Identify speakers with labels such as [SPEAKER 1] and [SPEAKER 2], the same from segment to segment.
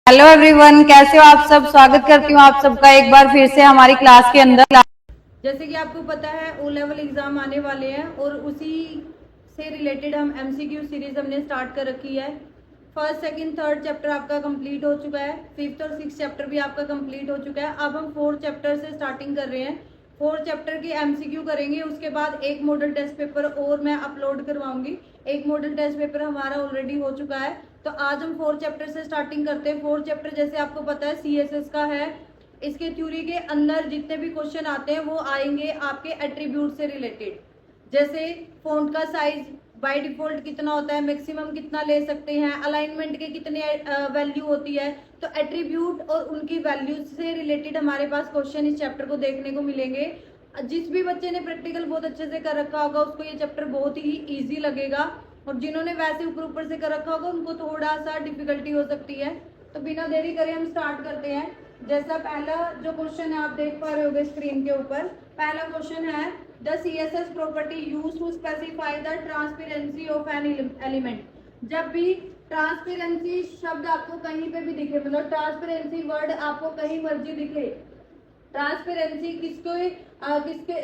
[SPEAKER 1] Hello everyone, कैसे हो आप सब। स्वागत करती हूँ आप सबका एक बार फिर से हमारी क्लास के अंदर।
[SPEAKER 2] जैसे कि आपको पता है ओ लेवल एग्जाम आने वाले हैं और उसी से रिलेटेड हम एमसीक्यू सीरीज हमने स्टार्ट कर रखी है। फर्स्ट सेकंड थर्ड चैप्टर आपका कंप्लीट हो चुका है, फिफ्थ और सिक्स चैप्टर भी आपका कंप्लीट हो चुका है। अब हम फोर्थ चैप्टर से स्टार्टिंग कर रहे हैं। फोर्थ चैप्टर की एमसीक्यू करेंगे, उसके बाद एक मॉडल टेस्ट पेपर और मैं अपलोड करवाऊंगी। एक मॉडल टेस्ट पेपर हमारा ऑलरेडी हो चुका है। तो आज हम फोर्थ चैप्टर से स्टार्टिंग करते हैं। फोर्थ चैप्टर जैसे आपको पता है सीएसएस का है। इसके थ्योरी के अंदर जितने भी क्वेश्चन आते हैं वो आएंगे आपके एट्रीब्यूट से रिलेटेड। जैसे फॉन्ट का साइज बाय डिफॉल्ट कितना होता है, मैक्सिमम कितना ले सकते हैं, अलाइनमेंट के कितने वैल्यू होती है। तो एट्रीब्यूट और उनकी वैल्यू से रिलेटेड हमारे पास क्वेश्चन इस चैप्टर को देखने को मिलेंगे। जिस भी बच्चे ने प्रैक्टिकल बहुत अच्छे से कर रखा होगा उसको ये चैप्टर बहुत ही ईजी लगेगा, और जिन्होंने वैसे ऊपर ऊपर से कर रखा होगा उनको थोड़ा सा डिफिकल्टी हो सकती है। तो बिना देरी करे हम स्टार्ट करते हैं। जैसा पहला जो क्वेश्चन है आप देख पा रहे होगे स्क्रीन के ऊपर, पहला क्वेश्चन है the CSS property used to specify the transparency of an element. जब भी ट्रांसपेरेंसी शब्द आपको कहीं पे भी दिखे, मतलब ट्रांसपेरेंसी वर्ड आपको कहीं मर्जी दिखे, ट्रांसपेरेंसी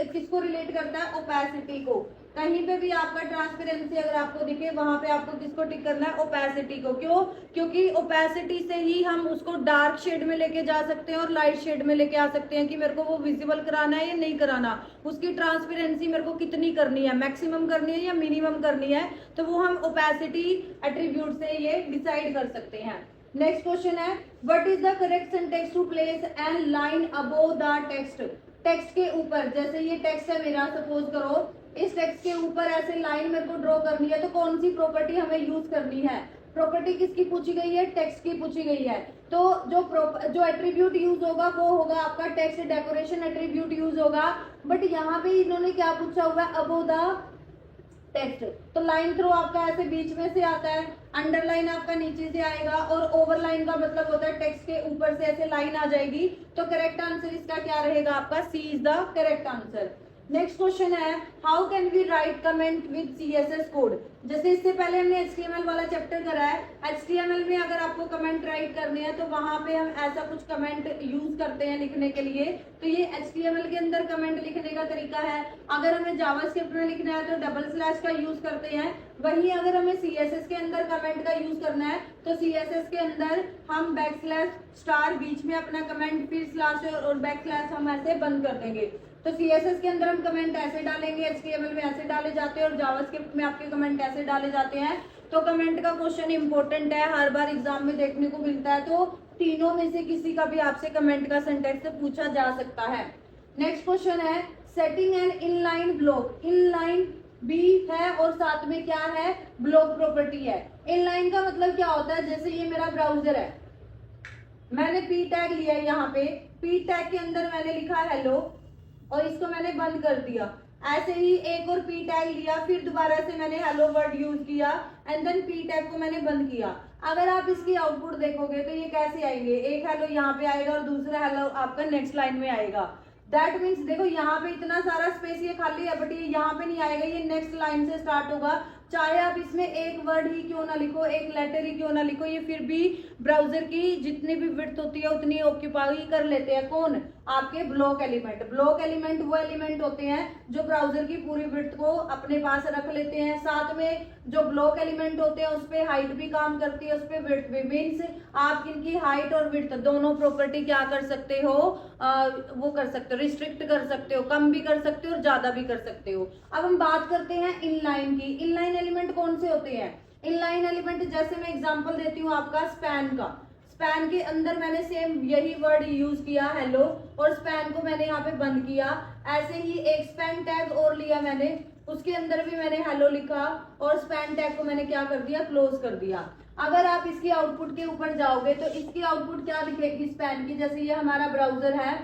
[SPEAKER 2] किसको रिलेट करता है, ओपेसिटी को। कहीं पे भी आपका ट्रांसपेरेंसी अगर आपको दिखे वहां पे आपको किसको टिक करना है, ओपेसिटी को। क्यों? क्योंकि ओपेसिटी से ही हम उसको डार्क शेड में लेके जा सकते हैं और लाइट शेड में लेके आ सकते हैं कि मेरे को वो विजिबल कराना है या नहीं कराना, उसकी ट्रांसपेरेंसी मेरे को कितनी करनी है, मैक्सिमम करनी है या मिनिमम करनी है। तो वो हम ओपेसिटी एट्रीब्यूट से ये डिसाइड कर सकते हैं। नेक्स्ट क्वेश्चन है what is the correct syntax to place an line above the text. Text के ऊपर, जैसे ये टेक्स्ट है मेरा, सपोज करो इस टेक्स्ट के ऊपर ऐसे लाइन मेरे को ड्रॉ करनी है, तो कौन सी प्रॉपर्टी हमें यूज करनी है। प्रॉपर्टी किसकी पूछी गई है, टेक्स्ट की पूछी गई है। तो जो एट्रीब्यूट यूज होगा वो होगा आपका टेक्स्ट डेकोरेशन एट्रीब्यूट यूज होगा। बट यहाँ पे इन्होंने क्या पूछा हुआ है, अबोव द टेक्स्ट। तो लाइन थ्रो आपका ऐसे बीच में से आता है, अंडरलाइन आपका नीचे से आएगा, और ओवरलाइन का मतलब होता है टेक्स्ट के ऊपर से ऐसे लाइन आ जाएगी। तो करेक्ट आंसर इसका क्या रहेगा आपका, C is the correct answer. Next question है how can we write comment with CSS code. जैसे इससे पहले हमने एचटीएमएल वाला चैप्टर करा है। एचटीएमएल में अगर आपको कमेंट राइट करने हैं तो वहां पे हम ऐसा कुछ कमेंट यूज करते हैं लिखने के लिए। तो ये एचटीएमएल के अंदर कमेंट लिखने का तरीका है। अगर हमें जावास्क्रिप्ट में लिखना है तो डबल स्लैश का यूज करते हैं। वहीं अगर हमें सीएसएस के अंदर कमेंट का यूज करना है तो सीएसएस के अंदर हम बैक स्लैश स्टार बीच में अपना कमेंट, फिर स्लैश और बैक स्लैश हम ऐसे बंद कर देंगे। तो सीएसएस के अंदर हम कमेंट ऐसे डालेंगे, एचटीएमएल में ऐसे डाले जाते हैं, और जावास्क्रिप्ट में आपके कमेंट ऐसे डाले जाते हैं। तो कमेंट का क्वेश्चन इंपॉर्टेंट है, हर बार एग्जाम में देखने को मिलता है। तो तीनों में से किसी का भी आपसे कमेंट का सिंटेक्स पूछा जा सकता है। नेक्स्ट क्वेश्चन है setting N inline block. Inline भी है और साथ में क्या है, ब्लॉक प्रॉपर्टी है। इनलाइन का मतलब क्या होता है, जैसे ये मेरा ब्राउजर है, मैंने पी टैग लिया है, यहाँ पे पी टैग के अंदर मैंने लिखा हेलो और इसको मैंने बंद कर दिया। ऐसे ही एक और पी टैग लिया, फिर दोबारा से मैंने हेलो वर्ड यूज किया एंड देन पी टैग को मैंने बंद किया। अगर आप इसकी आउटपुट देखोगे तो ये कैसे आएंगे, एक हेलो यहाँ पे आएगा और दूसरा हेलो आपका नेक्स्ट लाइन में आएगा। दैट मीन्स देखो यहाँ पे इतना सारा स्पेस ये खाली है, बट ये यहाँ पे नहीं आएगा, ये नेक्स्ट लाइन से स्टार्ट होगा। चाहे आप इसमें एक वर्ड ही क्यों ना लिखो, एक लेटर ही क्यों ना लिखो, ये फिर भी ब्राउजर की जितनी भी विड्थ होती है उतनी ऑक्यूपाई कर लेते हैं। कौन? आपके ब्लॉक एलिमेंट। ब्लॉक एलिमेंट वो एलिमेंट होते हैं जो ब्राउजर की पूरी विड्थ को अपने पास रख लेते हैं। साथ में जो ब्लॉक एलिमेंट होते हैं उस पर हाइट भी काम करती है, उस पर विड्थ भी। मीन्स आप इनकी हाइट और विड्थ दोनों प्रॉपर्टी क्या कर सकते हो, वो कर सकते हो, रिस्ट्रिक्ट कर सकते हो, कम भी कर सकते हो और ज्यादा भी कर सकते हो। अब हम बात करते हैं इनलाइन की। इनलाइन एलिमेंट कौन से होते हैं? इनलाइन एलिमेंट जैसे मैं एग्जांपल देती हूँ आपका स्पैन का। स्पैन के अंदर मैंने सेम यही वर्ड यूज किया हेलो, और स्पैन को मैंने यहाँ पे बंद किया। ऐसे ही एक स्पैन टैग और लिया मैंने, उसके अंदर भी मैंने हेलो लिखा और स्पैन टैग को मैंने क्या कर दिया, क्लोज कर दिया। अगर आप इसकी आउटपुट के ऊपर जाओगे तो इसकी आउटपुट क्या दिखेगी स्पैन की। जैसे ये हमारा ब्राउजर है,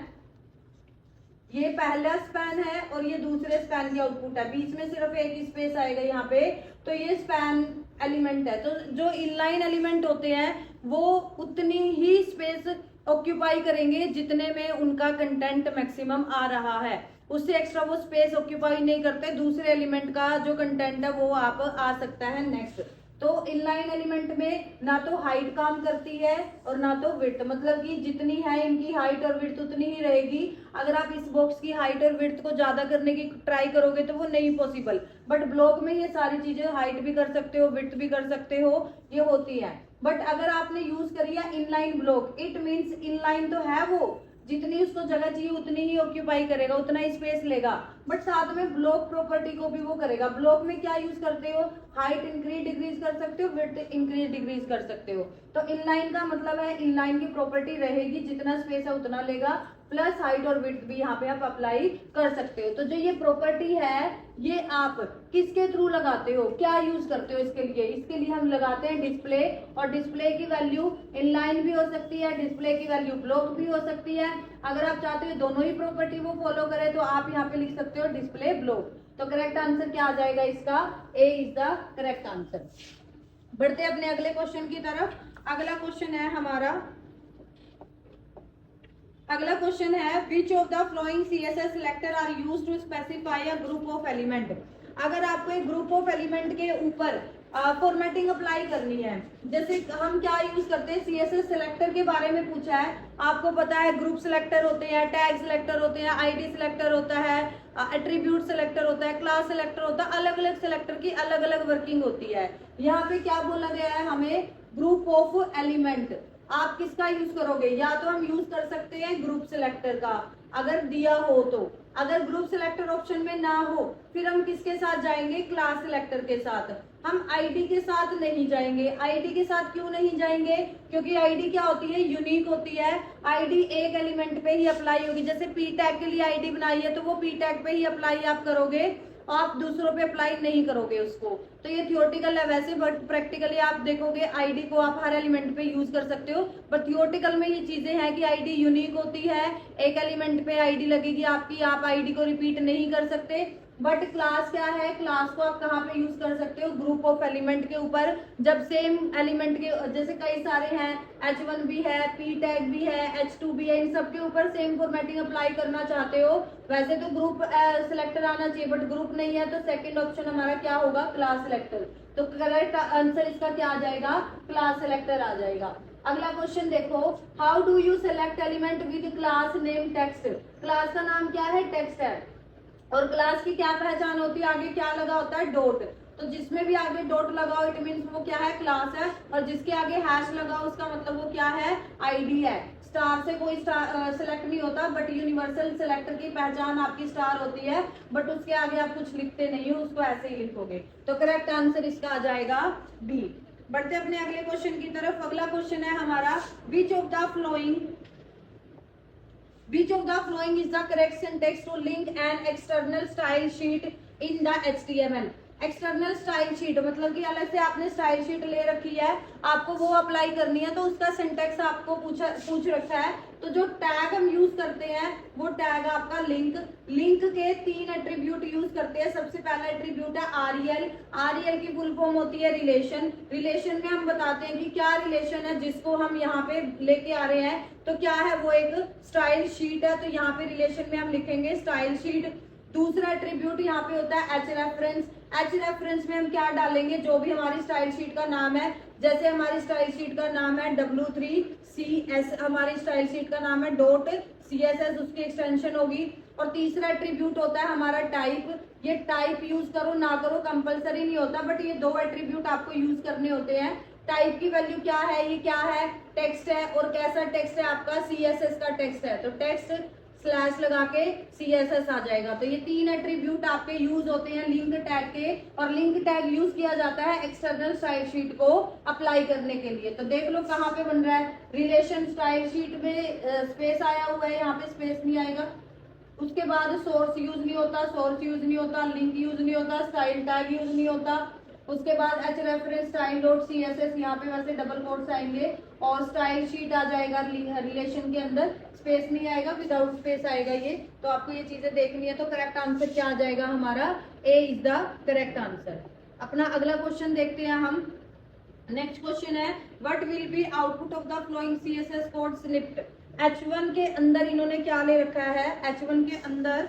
[SPEAKER 2] ये पहला स्पैन है और ये दूसरे स्पैन की आउटपुट है, बीच में सिर्फ एक स्पेस आएगा यहाँ पे, तो ये स्पैन एलिमेंट है। तो जो इनलाइन एलिमेंट होते हैं वो उतनी ही स्पेस ऑक्यूपाई करेंगे जितने में उनका कंटेंट मैक्सिमम आ रहा है, उससे एक्स्ट्रा वो स्पेस ऑक्यूपाई नहीं करते। दूसरे एलिमेंट का जो कंटेंट है वो आप आ सकता है नेक्स्ट। तो इनलाइन एलिमेंट में ना तो हाइट काम करती है और ना तो विड्थ, मतलब कि जितनी है इनकी हाइट और विड्थ उतनी ही रहेगी। अगर आप इस बॉक्स की हाइट और विड्थ को ज्यादा करने की ट्राई करोगे तो वो नहीं पॉसिबल, बट ब्लॉक में ये सारी चीजें हाइट भी कर सकते हो, विड्थ भी कर सकते हो, ये होती है। बट अगर आपने यूज करी है inline block, it means inline तो है वो, जितनी उसको जगह चाहिए उतनी ही ऑक्यूपाई करेगा, उतना ही स्पेस लेगा, बट साथ में ब्लॉक प्रॉपर्टी को भी वो करेगा। ब्लॉक में क्या यूज करते हो, हाइट इंक्रीज डिक्रीज कर सकते हो, विड्थ इंक्रीज डिक्रीज कर सकते हो। तो इनलाइन का मतलब है इनलाइन की प्रॉपर्टी रहेगी, जितना स्पेस है उतना लेगा, प्लस हाइट और विड्थ भी यहाँ पे आप अप्लाई कर सकते हो। तो जो ये प्रॉपर्टी है ये आप किसके थ्रू लगाते हो, क्या यूज करते हो इसके लिए, इसके लिए हम लगाते हैं डिस्प्ले, और डिस्प्ले की वैल्यू इनलाइन भी हो सकती है, डिस्प्ले की वैल्यू ब्लॉक भी हो सकती है। अगर आप चाहते हो दोनों ही प्रॉपर्टी वो फॉलो करे तो आप यहाँ पे लिख सकते हो डिस्प्ले ब्लॉक। तो करेक्ट आंसर क्या आ जाएगा इसका, A is the correct answer. बढ़ते अपने अगले क्वेश्चन की तरफ। अगला क्वेश्चन है हमारा, अगला क्वेश्चन है which of the following CSS selector are used to specify a group of element. अगर आपको एक ग्रुप ऑफ एलिमेंट के ऊपर फॉर्मेटिंग अप्लाई करनी है, जैसे हम क्या यूज करते हैं, सीएसएस सिलेक्टर के बारे में पूछा है, आपको पता है ग्रुप सिलेक्टर होते हैं, टैग सिलेक्टर होते हैं, आईडी सिलेक्टर होता है, एट्रीब्यूट सिलेक्टर होता है, क्लास सिलेक्टर होता है, अलग अलग सिलेक्टर की अलग अलग वर्किंग होती है। यहाँ पे क्या बोला गया है हमें, ग्रुप ऑफ एलिमेंट। आप किसका यूज करोगे, या तो हम यूज कर सकते हैं ग्रुप सिलेक्टर का अगर दिया हो तो, अगर ग्रुप सिलेक्टर ऑप्शन में ना हो फिर हम किसके साथ जाएंगे, क्लास सिलेक्टर के साथ। हम आईडी के साथ नहीं जाएंगे। आईडी के साथ क्यों नहीं जाएंगे, क्योंकि आईडी क्या होती है, यूनिक होती है। आईडी एक एलिमेंट पे ही अप्लाई होगी, जैसे पी टैग के लिए आईडी बनाई है तो वो पी टैग पे ही अप्लाई आप करोगे, आप दूसरों पे अप्लाई नहीं करोगे उसको। तो ये थियोरटिकल है वैसे, बट प्रैक्टिकली आप देखोगे आईडी को आप हर एलिमेंट पे यूज कर सकते हो, बट थियोरटिकल में ये चीजें हैं कि आईडी यूनिक होती है, एक एलिमेंट पे आईडी लगेगी आपकी, आप आईडी को रिपीट नहीं कर सकते। बट क्लास क्या है, क्लास को आप कहाँ पे यूज कर सकते हो, ग्रुप ऑफ एलिमेंट के ऊपर, जब सेम एलिमेंट के जैसे कई सारे हैं, H1 भी है, पी टैग भी है, H2 भी है, इन सब के ऊपर सेम फॉर्मेटिंग अप्लाई करना चाहते हो। वैसे तो ग्रुप सिलेक्टर आना चाहिए बट ग्रुप नहीं है, तो सेकंड ऑप्शन हमारा क्या होगा, क्लास सिलेक्टर। तो करेक्ट आंसर इसका क्या आ जाएगा, क्लास सिलेक्टर आ जाएगा। अगला क्वेश्चन देखो, how do you select element with class name text. Class का नाम क्या है, टेक्स्ट है, और क्लास की क्या पहचान होती है, आगे क्या लगा होता है, डॉट। तो जिसमें भी आगे डॉट लगाओ इट मीन्स वो क्या है, क्लास है, और जिसके आगे हैश लगाओ उसका मतलब वो क्या है, आईडी है। स्टार से कोई स्टार सेलेक्ट नहीं होता, बट यूनिवर्सल सिलेक्टर की पहचान आपकी स्टार होती है, बट उसके आगे आप कुछ लिखते नहीं हो, उसको ऐसे ही लिखोगे। तो करेक्ट आंसर इसका आ जाएगा बी। बढ़ते अपने अगले क्वेश्चन की तरफ। अगला क्वेश्चन है हमारा, विच of the flowing Which of the following is the correct syntax to link an external style sheet in the HTML? External style sheet मतलब कि अलग से आपने स्टाइल शीट ले रखी है, आपको वो अप्लाई करनी है, तो उसका सिंटेक्स आपको पूछ रखा है। तो जो टैग हम यूज करते हैं वो टैग आपका लिंक के 3 एट्रीब्यूट यूज करते हैं। सबसे पहला एट्रीब्यूट है आरईएल। आरईएल की फुल फॉर्म होती है रिलेशन। रिलेशन में हम बताते हैं कि क्या रिलेशन है जिसको हम यहाँ पे लेके आ रहे हैं, तो क्या है वो एक स्टाइल शीट है, तो यहाँ पे रिलेशन में हम लिखेंगे स्टाइल शीट। दूसरा एट्रीब्यूट यहाँ पे होता है एच रेफरेंस। एच रेफरेंस में हम क्या डालेंगे, जो भी हमारी स्टाइल शीट का नाम है, जैसे हमारी स्टाइल शीट का नाम है W3CS, हमारी स्टाइल शीट का नाम है .CSS, उसकी एक्सटेंशन होगी। और तीसरा एट्रीब्यूट होता है हमारा टाइप। ये टाइप यूज करो ना करो कंपलसरी नहीं होता, बट ये 2 एट्रीब्यूट आपको यूज करने होते हैं। टाइप की वैल्यू क्या है, ये क्या है, टेक्स्ट है, और कैसा टेक्स्ट है आपका, CSS का टेक्स्ट है, तो टेक्स्ट स्लैश लगा के CSS आ जाएगा। तो ये 3 एट्रीब्यूट आपके यूज होते हैं लिंक टैग के, और लिंक टैग यूज किया जाता है एक्सटर्नल स्टाइल शीट को अप्लाई करने के लिए। तो देख लो कहाँ पे बन रहा है, रिलेशन स्टाइल शीट में स्पेस आया हुआ है, यहाँ पे स्पेस नहीं आएगा। उसके बाद सोर्स यूज नहीं होता, लिंक यूज नहीं होता, स्टाइल टैग यूज नहीं होता। उसके बाद एच रेफरेंस स्टाइल .CSS, यहाँ पे वैसे डबल कोट्स आएंगे, और स्टाइल शीट आ जाएगा रिलेशन के अंदर, स्पेस नहीं आएगा, विदाउट स्पेस आएगा ये। तो आपको ये चीजें देखनी है। तो करेक्ट आंसर क्या आ जाएगा हमारा, ए इज द करेक्ट आंसर। अपना अगला क्वेश्चन देखते हैं हम। नेक्स्ट क्वेश्चन है, what will be output of the following CSS code snippet. H1 के अंदर इन्होंने क्या ले रखा है, H1 के अंदर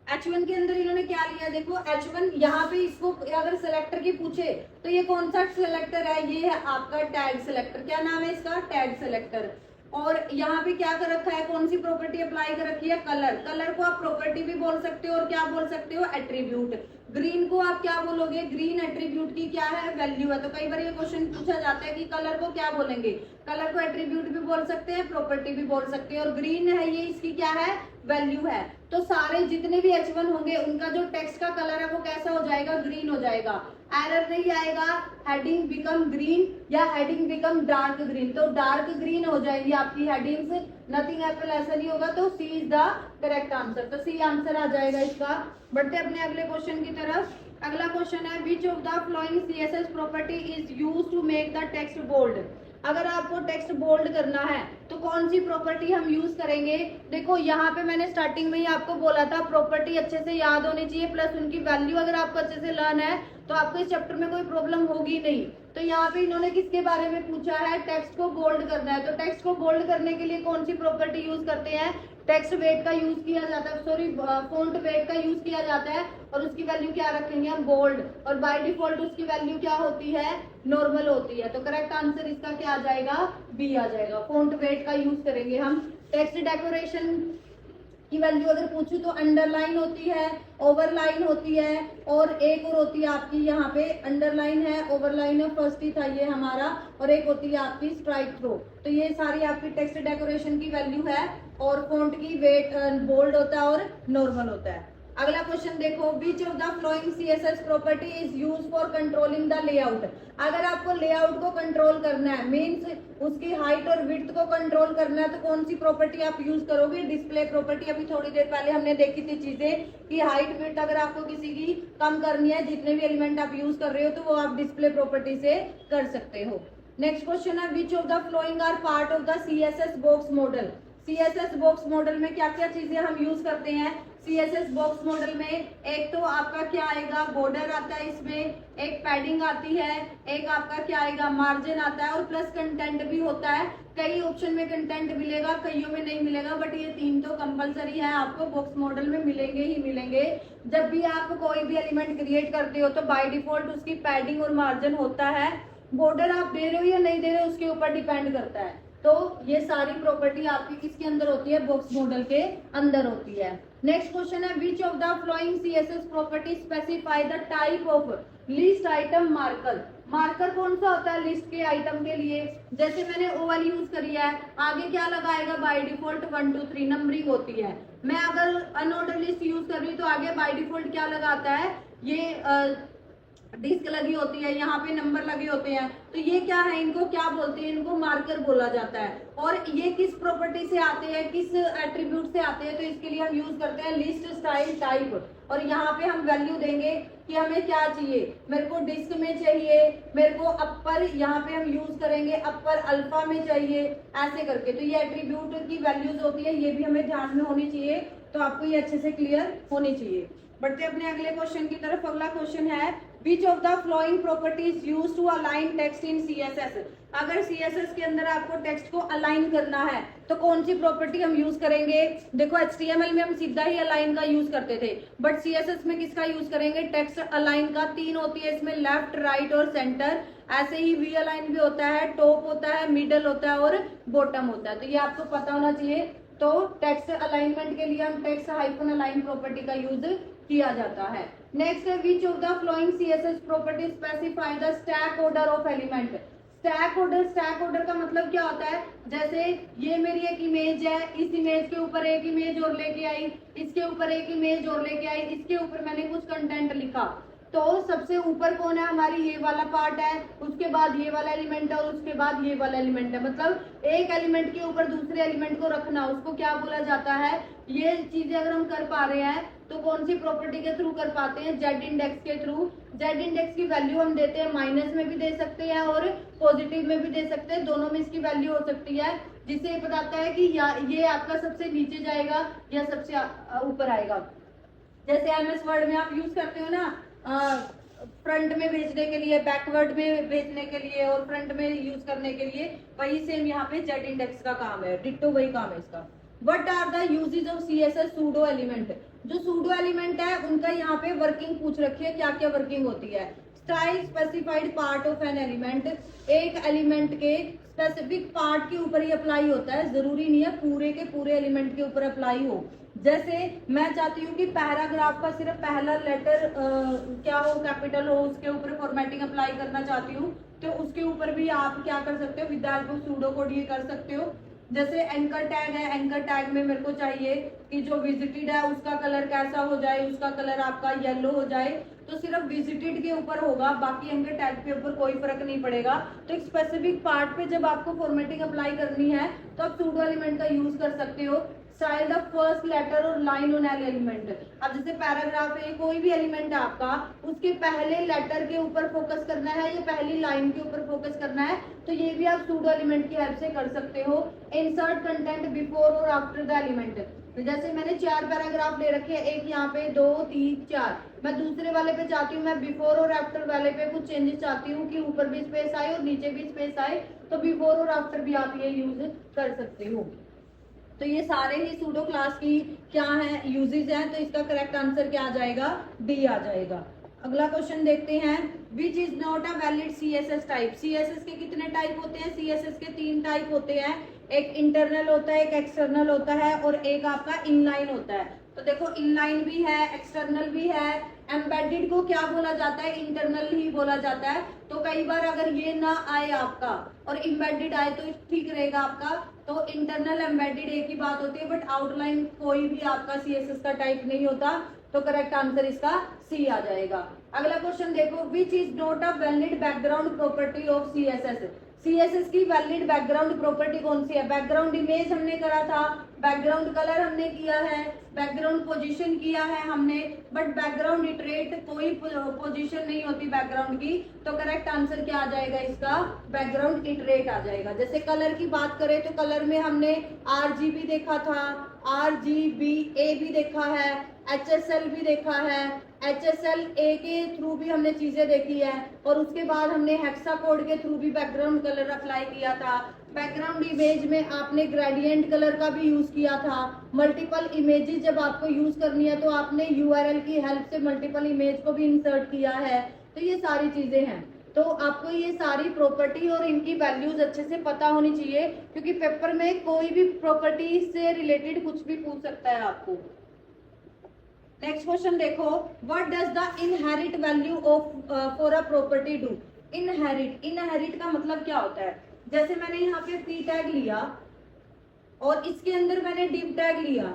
[SPEAKER 2] H1 के अंदर इन्होंने क्या लिया, देखो H1 यहाँ पे इसको अगर सिलेक्टर की पूछे तो ये कौन सा सिलेक्टर है, ये है आपका टैग सिलेक्टर। क्या नाम है इसका, टैग सिलेक्टर। और यहाँ पे क्या कर रखा है, कौन सी प्रॉपर्टी अप्लाई कर रखी है, कलर। कलर को आप प्रॉपर्टी भी बोल सकते हो और क्या बोल सकते हो, एट्रीब्यूट। ग्रीन को आप क्या बोलोगे, ग्रीन एट्रीब्यूट की क्या है, वैल्यू है। तो कई बार ये क्वेश्चन पूछा जाता है कि कलर को क्या बोलेंगे, कलर को एट्रीब्यूट भी बोल सकते हैं, प्रॉपर्टी भी बोल सकते हैं। और ग्रीन है ये इसकी क्या है, वैल्यू है। तो सारे जितने भी H1 होंगे उनका जो टेक्स्ट का कलर है वो कैसा हो जाएगा, ग्रीन हो जाएगा। एरर नहीं आएगा, हेडिंग बिकम ग्रीन या हेडिंग बिकम डार्क ग्रीन। तो डार्क ग्रीन हो जाएगी आपकी हेडिंग्स, नथिंग एप्पल ऐसा नहीं होगा। तो सी इज द करेक्ट आंसर। तो सी आंसर आ जाएगा इसका। बढ़ते अपने अगले क्वेश्चन की तरफ। अगला क्वेश्चन है, which of the following CSS property is used to make the text bold. अगर आपको टेक्स्ट बोल्ड करना है तो कौन सी प्रॉपर्टी हम यूज करेंगे। देखो यहाँ पे मैंने स्टार्टिंग में ही आपको बोला था प्रॉपर्टी अच्छे से याद होनी चाहिए, प्लस उनकी वैल्यू अगर आपको अच्छे से लर्न है तो आपको इस चैप्टर में कोई प्रॉब्लम होगी नहीं। तो यहाँ पे इन्होंने किसके बारे में पूछा है, टेक्स्ट को बोल्ड करना है। तो टेक्स्ट को बोल्ड करने के लिए कौन सी प्रॉपर्टी यूज करते हैं, टेक्स्ट वेट का यूज किया जाता है, सॉरी फॉन्ट वेट का यूज किया जाता है। और उसकी वैल्यू क्या रखेंगे हम, बोल्ड। और बाय डिफॉल्ट उसकी वैल्यू क्या होती है, नॉर्मल होती है। तो करेक्ट आंसर इसका क्या आ जाएगा, बी आ जाएगा। फॉन्ट वेट का यूज करेंगे हम। टेक्स्ट डेकोरेशन की वैल्यू अगर पूछूं तो अंडरलाइन होती है, ओवरलाइन होती है, और एक और होती है आपकी यहाँ पे अंडरलाइन है, ओवरलाइन है, फर्स्ट ही था ये हमारा, और एक होती है आपकी स्ट्राइक थ्रो। तो ये सारी आपकी टेक्स्ट डेकोरेशन की वैल्यू है। और फॉन्ट की वेट बोल्ड होता है और नॉर्मल होता है। अगला क्वेश्चन देखो, which of the following CSS property is use for controlling the layout. अगर आपको लेआउट को कंट्रोल करना है, मीन्स उसकी हाइट और विड्थ को कंट्रोल करना है, तो कौन सी प्रॉपर्टी आप यूज करोगे, डिस्प्ले प्रॉपर्टी। अभी थोड़ी देर पहले हमने देखी थी चीजें कि हाइट विड्थ अगर आपको किसी की कम करनी है, जितने भी एलिमेंट आप यूज कर रहे हो, तो वो आप डिस्प्ले प्रॉपर्टी से कर सकते हो। नेक्स्ट क्वेश्चन है, which of the following are part of the CSS box model. CSS box model में क्या क्या चीजें हम यूज करते हैं। CSS बॉक्स मॉडल में एक तो आपका क्या आएगा, बॉर्डर आता है, इसमें एक पैडिंग आती है, एक आपका क्या आएगा, मार्जिन आता है, और प्लस कंटेंट भी होता है। कई ऑप्शन में कंटेंट मिलेगा, कईयों में नहीं मिलेगा, बट ये तीन तो कंपलसरी है, आपको बॉक्स मॉडल में मिलेंगे ही मिलेंगे। जब भी आप कोई भी एलिमेंट क्रिएट करते हो तो बाय डिफॉल्ट उसकी पैडिंग और मार्जिन होता है। बॉर्डर आप दे रहे हो या नहीं दे रहे हो उसके ऊपर डिपेंड करता है। तो ये सारी प्रॉपर्टी आपकी किसके अंदर होती है, बॉक्स मॉडल के अंदर होती है। नेक्स्ट क्वेश्चन है, which of the following CSS property specify the type of list item marker. Marker कौन सा होता है लिस्ट के आइटम के लिए, जैसे मैंने ओवल यूज करी है, आगे क्या लगाएगा, बाय डिफॉल्ट 1 2 3 नंबरिंग होती है। मैं अगर अनऑर्डर लिस्ट यूज कर रही हूँ तो आगे बाय डिफॉल्ट क्या लगाता है, ये डिस्क लगी होती है, यहाँ पे नंबर लगे होते हैं। तो ये क्या है, इनको क्या बोलते हैं, इनको मार्कर बोला जाता है। और ये किस प्रॉपर्टी से आते हैं, किस एट्रीब्यूट से आते हैं, तो इसके लिए हम यूज करते हैं लिस्ट स्टाइल टाइप। और यहाँ पे हम वैल्यू देंगे कि हमें क्या चाहिए, मेरे को डिस्क में चाहिए, मेरे को अपर, यहाँ पे हम यूज करेंगे अपर अल्फा में चाहिए, ऐसे करके। तो ये एट्रीब्यूट की वैल्यूज होती है, ये भी हमें ध्यान में होनी चाहिए। तो आपको ये अच्छे से क्लियर होनी चाहिए। बढ़ते अपने अगले क्वेश्चन की तरफ। अगला क्वेश्चन है, which of the following properties use to align text in CSS। अगर CSS के अंदर आपको टेक्स्ट को अलाइन करना है तो कौन सी प्रॉपर्टी हम यूज करेंगे। देखो HTML में हम सीधा ही अलाइन का यूज करते थे, बट CSS में किसका यूज करेंगे, टेक्स्ट अलाइन का। 3 होती है इसमें, लेफ्ट, राइट और सेंटर। ऐसे ही V अलाइन भी होता है, टॉप होता है, मिडल होता है और बॉटम होता है। तो ये आपको पता होना चाहिए। तो टेक्स्ट अलाइनमेंट के लिए हम टेक्स्ट हाइफन अलाइन प्रॉपर्टी का यूज किया जाता है। नेक्स्ट है, which of the following CSS property specify the stack order of element. Stack order का मतलब क्या होता है, जैसे ये मेरी एक इमेज है, इस इमेज के ऊपर एक इमेज और लेके आई, इसके ऊपर एक इमेज और लेके आई, इसके ऊपर मैंने कुछ कंटेंट लिखा, तो सबसे ऊपर कौन है हमारी, ये वाला पार्ट है, उसके बाद ये वाला एलिमेंट है और उसके बाद ये वाला एलिमेंट है। मतलब एक एलिमेंट के ऊपर दूसरे एलिमेंट को रखना, उसको क्या बोला जाता है। ये चीजें अगर हम कर पा रहे हैं तो कौन सी प्रॉपर्टी के थ्रू कर पाते हैं, जेड इंडेक्स के थ्रू। जेड इंडेक्स की वैल्यू हम देते हैं, माइनस में भी दे सकते हैं और पॉजिटिव में भी दे सकते हैं, दोनों में इसकी वैल्यू हो सकती है, जिससे ये बताता है कि ये आपका सबसे नीचे जाएगा या सबसे ऊपर आएगा। जैसे MS वर्ड में आप यूज करते हो ना, फ्रंट में भेजने के लिए, बैकवर्ड में भेजने के लिए और फ्रंट में यूज करने के लिए, वही सेम यहाँ पे जेड इंडेक्स का काम है, डिट्टो वही काम है इसका। What are the uses of CSS pseudo element. जो सूडो एलिमेंट है उनका यहाँ पे वर्किंग पूछ रखी है, क्या क्या वर्किंग होती है। Style specified part of an element, एक एलिमेंट के स्पेसिफिक पार्ट के ऊपर ही अप्लाई होता है, जरूरी नहीं है पूरे के पूरे एलिमेंट के ऊपर अप्लाई हो। जैसे मैं चाहती हूँ कि पैराग्राफ का सिर्फ पहला लेटर क्या हो, कैपिटल हो, उसके ऊपर फॉर्मेटिंग अप्लाई करना चाहती हूँ, तो उसके ऊपर भी आप क्या कर सकते हो, with the help of pseudo code ये कर सकते हो। जैसे एंकर टैग है, एंकर टैग में मेरे को चाहिए कि जो विजिटेड है उसका कलर कैसा हो जाए, उसका कलर आपका येलो हो जाए, तो सिर्फ विजिटेड के ऊपर होगा, बाकी एंकर टैग के ऊपर कोई फर्क नहीं पड़ेगा। तो एक स्पेसिफिक पार्ट पे जब आपको फॉर्मेटिंग अप्लाई करनी है तो आप सूडो एलिमेंट का यूज कर सकते हो। स्टाइल द फर्स्ट लेटर और लाइन ऑन एन एलिमेंट। अब जैसे पैराग्राफ है, कोई भी एलिमेंट है आपका, उसके पहले लेटर के ऊपर फोकस करना है या पहली लाइन के ऊपर फोकस करना है, तो ये भी आप सूडो एलिमेंट की हेल्प से कर सकते हो। इंसर्ट कंटेंट बिफोर और आफ्टर द एलिमेंट। तो जैसे मैंने 4 पैराग्राफ ले रखे हैं, एक यहाँ पे 2 3 4, मैं दूसरे वाले पे चाहती हूँ, मैं बिफोर और आफ्टर वाले पे कुछ चेंजेस चाहती हूँ कि ऊपर भी स्पेस आए और नीचे भी स्पेस आए, तो बिफोर और आफ्टर भी आप ये यूज कर सकते हो। तो ये सारे ही सूडो क्लास की क्या है, यूजेस हैं, तो इसका करेक्ट आंसर क्या आ जाएगा, डी आ जाएगा। अगला क्वेश्चन देखते हैं, which is not a valid CSS type. CSS के कितने टाइप होते हैं, CSS के 3 टाइप होते हैं, एक इंटरनल होता है, एक एक्सटर्नल होता है और एक आपका इनलाइन होता है। तो देखो इनलाइन भी है, एक्सटर्नल भी है। एम्बेडेड को क्या बोला जाता है, इंटरनल ही बोला जाता है। तो कई बार अगर ये ना आए आपका और एम्बेडेड आए तो ठीक रहेगा आपका, तो इंटरनल एम्बेडेड एक ही बात होती है, बट आउटलाइन कोई भी आपका CSS का टाइप नहीं होता, तो करेक्ट आंसर इसका सी आ जाएगा। अगला क्वेश्चन देखो, which is not a valid background property of CSS। CSS की वैलिड बैकग्राउंड प्रॉपर्टी कौन सी है, बैकग्राउंड इमेज हमने करा था, बैकग्राउंड कलर हमने किया है, बैकग्राउंड पोजीशन किया है हमने, बट बैकग्राउंड इटरेट कोई पोजीशन नहीं होती बैकग्राउंड की, तो करेक्ट आंसर क्या आ जाएगा इसका, बैकग्राउंड इटरेट आ जाएगा। जैसे कलर की बात करें तो कलर में हमने RGB देखा था, RGBA भी देखा है, HSL भी देखा है, HSL-A के थ्रू भी हमने चीजें देखी है, और उसके बाद हमने हेक्सा कोड के थ्रू भी बैकग्राउंड कलर अप्लाई किया था। बैकग्राउंड इमेज में आपने ग्रेडियंट कलर का भी यूज किया था। मल्टीपल इमेजेस जब आपको यूज करनी है तो आपने URL की हेल्प से मल्टीपल इमेज को भी इंसर्ट किया है। तो ये सारी चीजें हैं, तो आपको ये सारी प्रॉपर्टी और इनकी वैल्यूज अच्छे से पता होनी चाहिए, क्योंकि पेपर में कोई भी प्रॉपर्टी से रिलेटेड कुछ भी पूछ सकता है आपको। नेक्स्ट क्वेश्चन देखो, what does the inherit value of for a property do. Inherit का मतलब क्या होता है, जैसे मैंने यहाँ पे p टैग लिया और इसके अंदर मैंने div टैग लिया,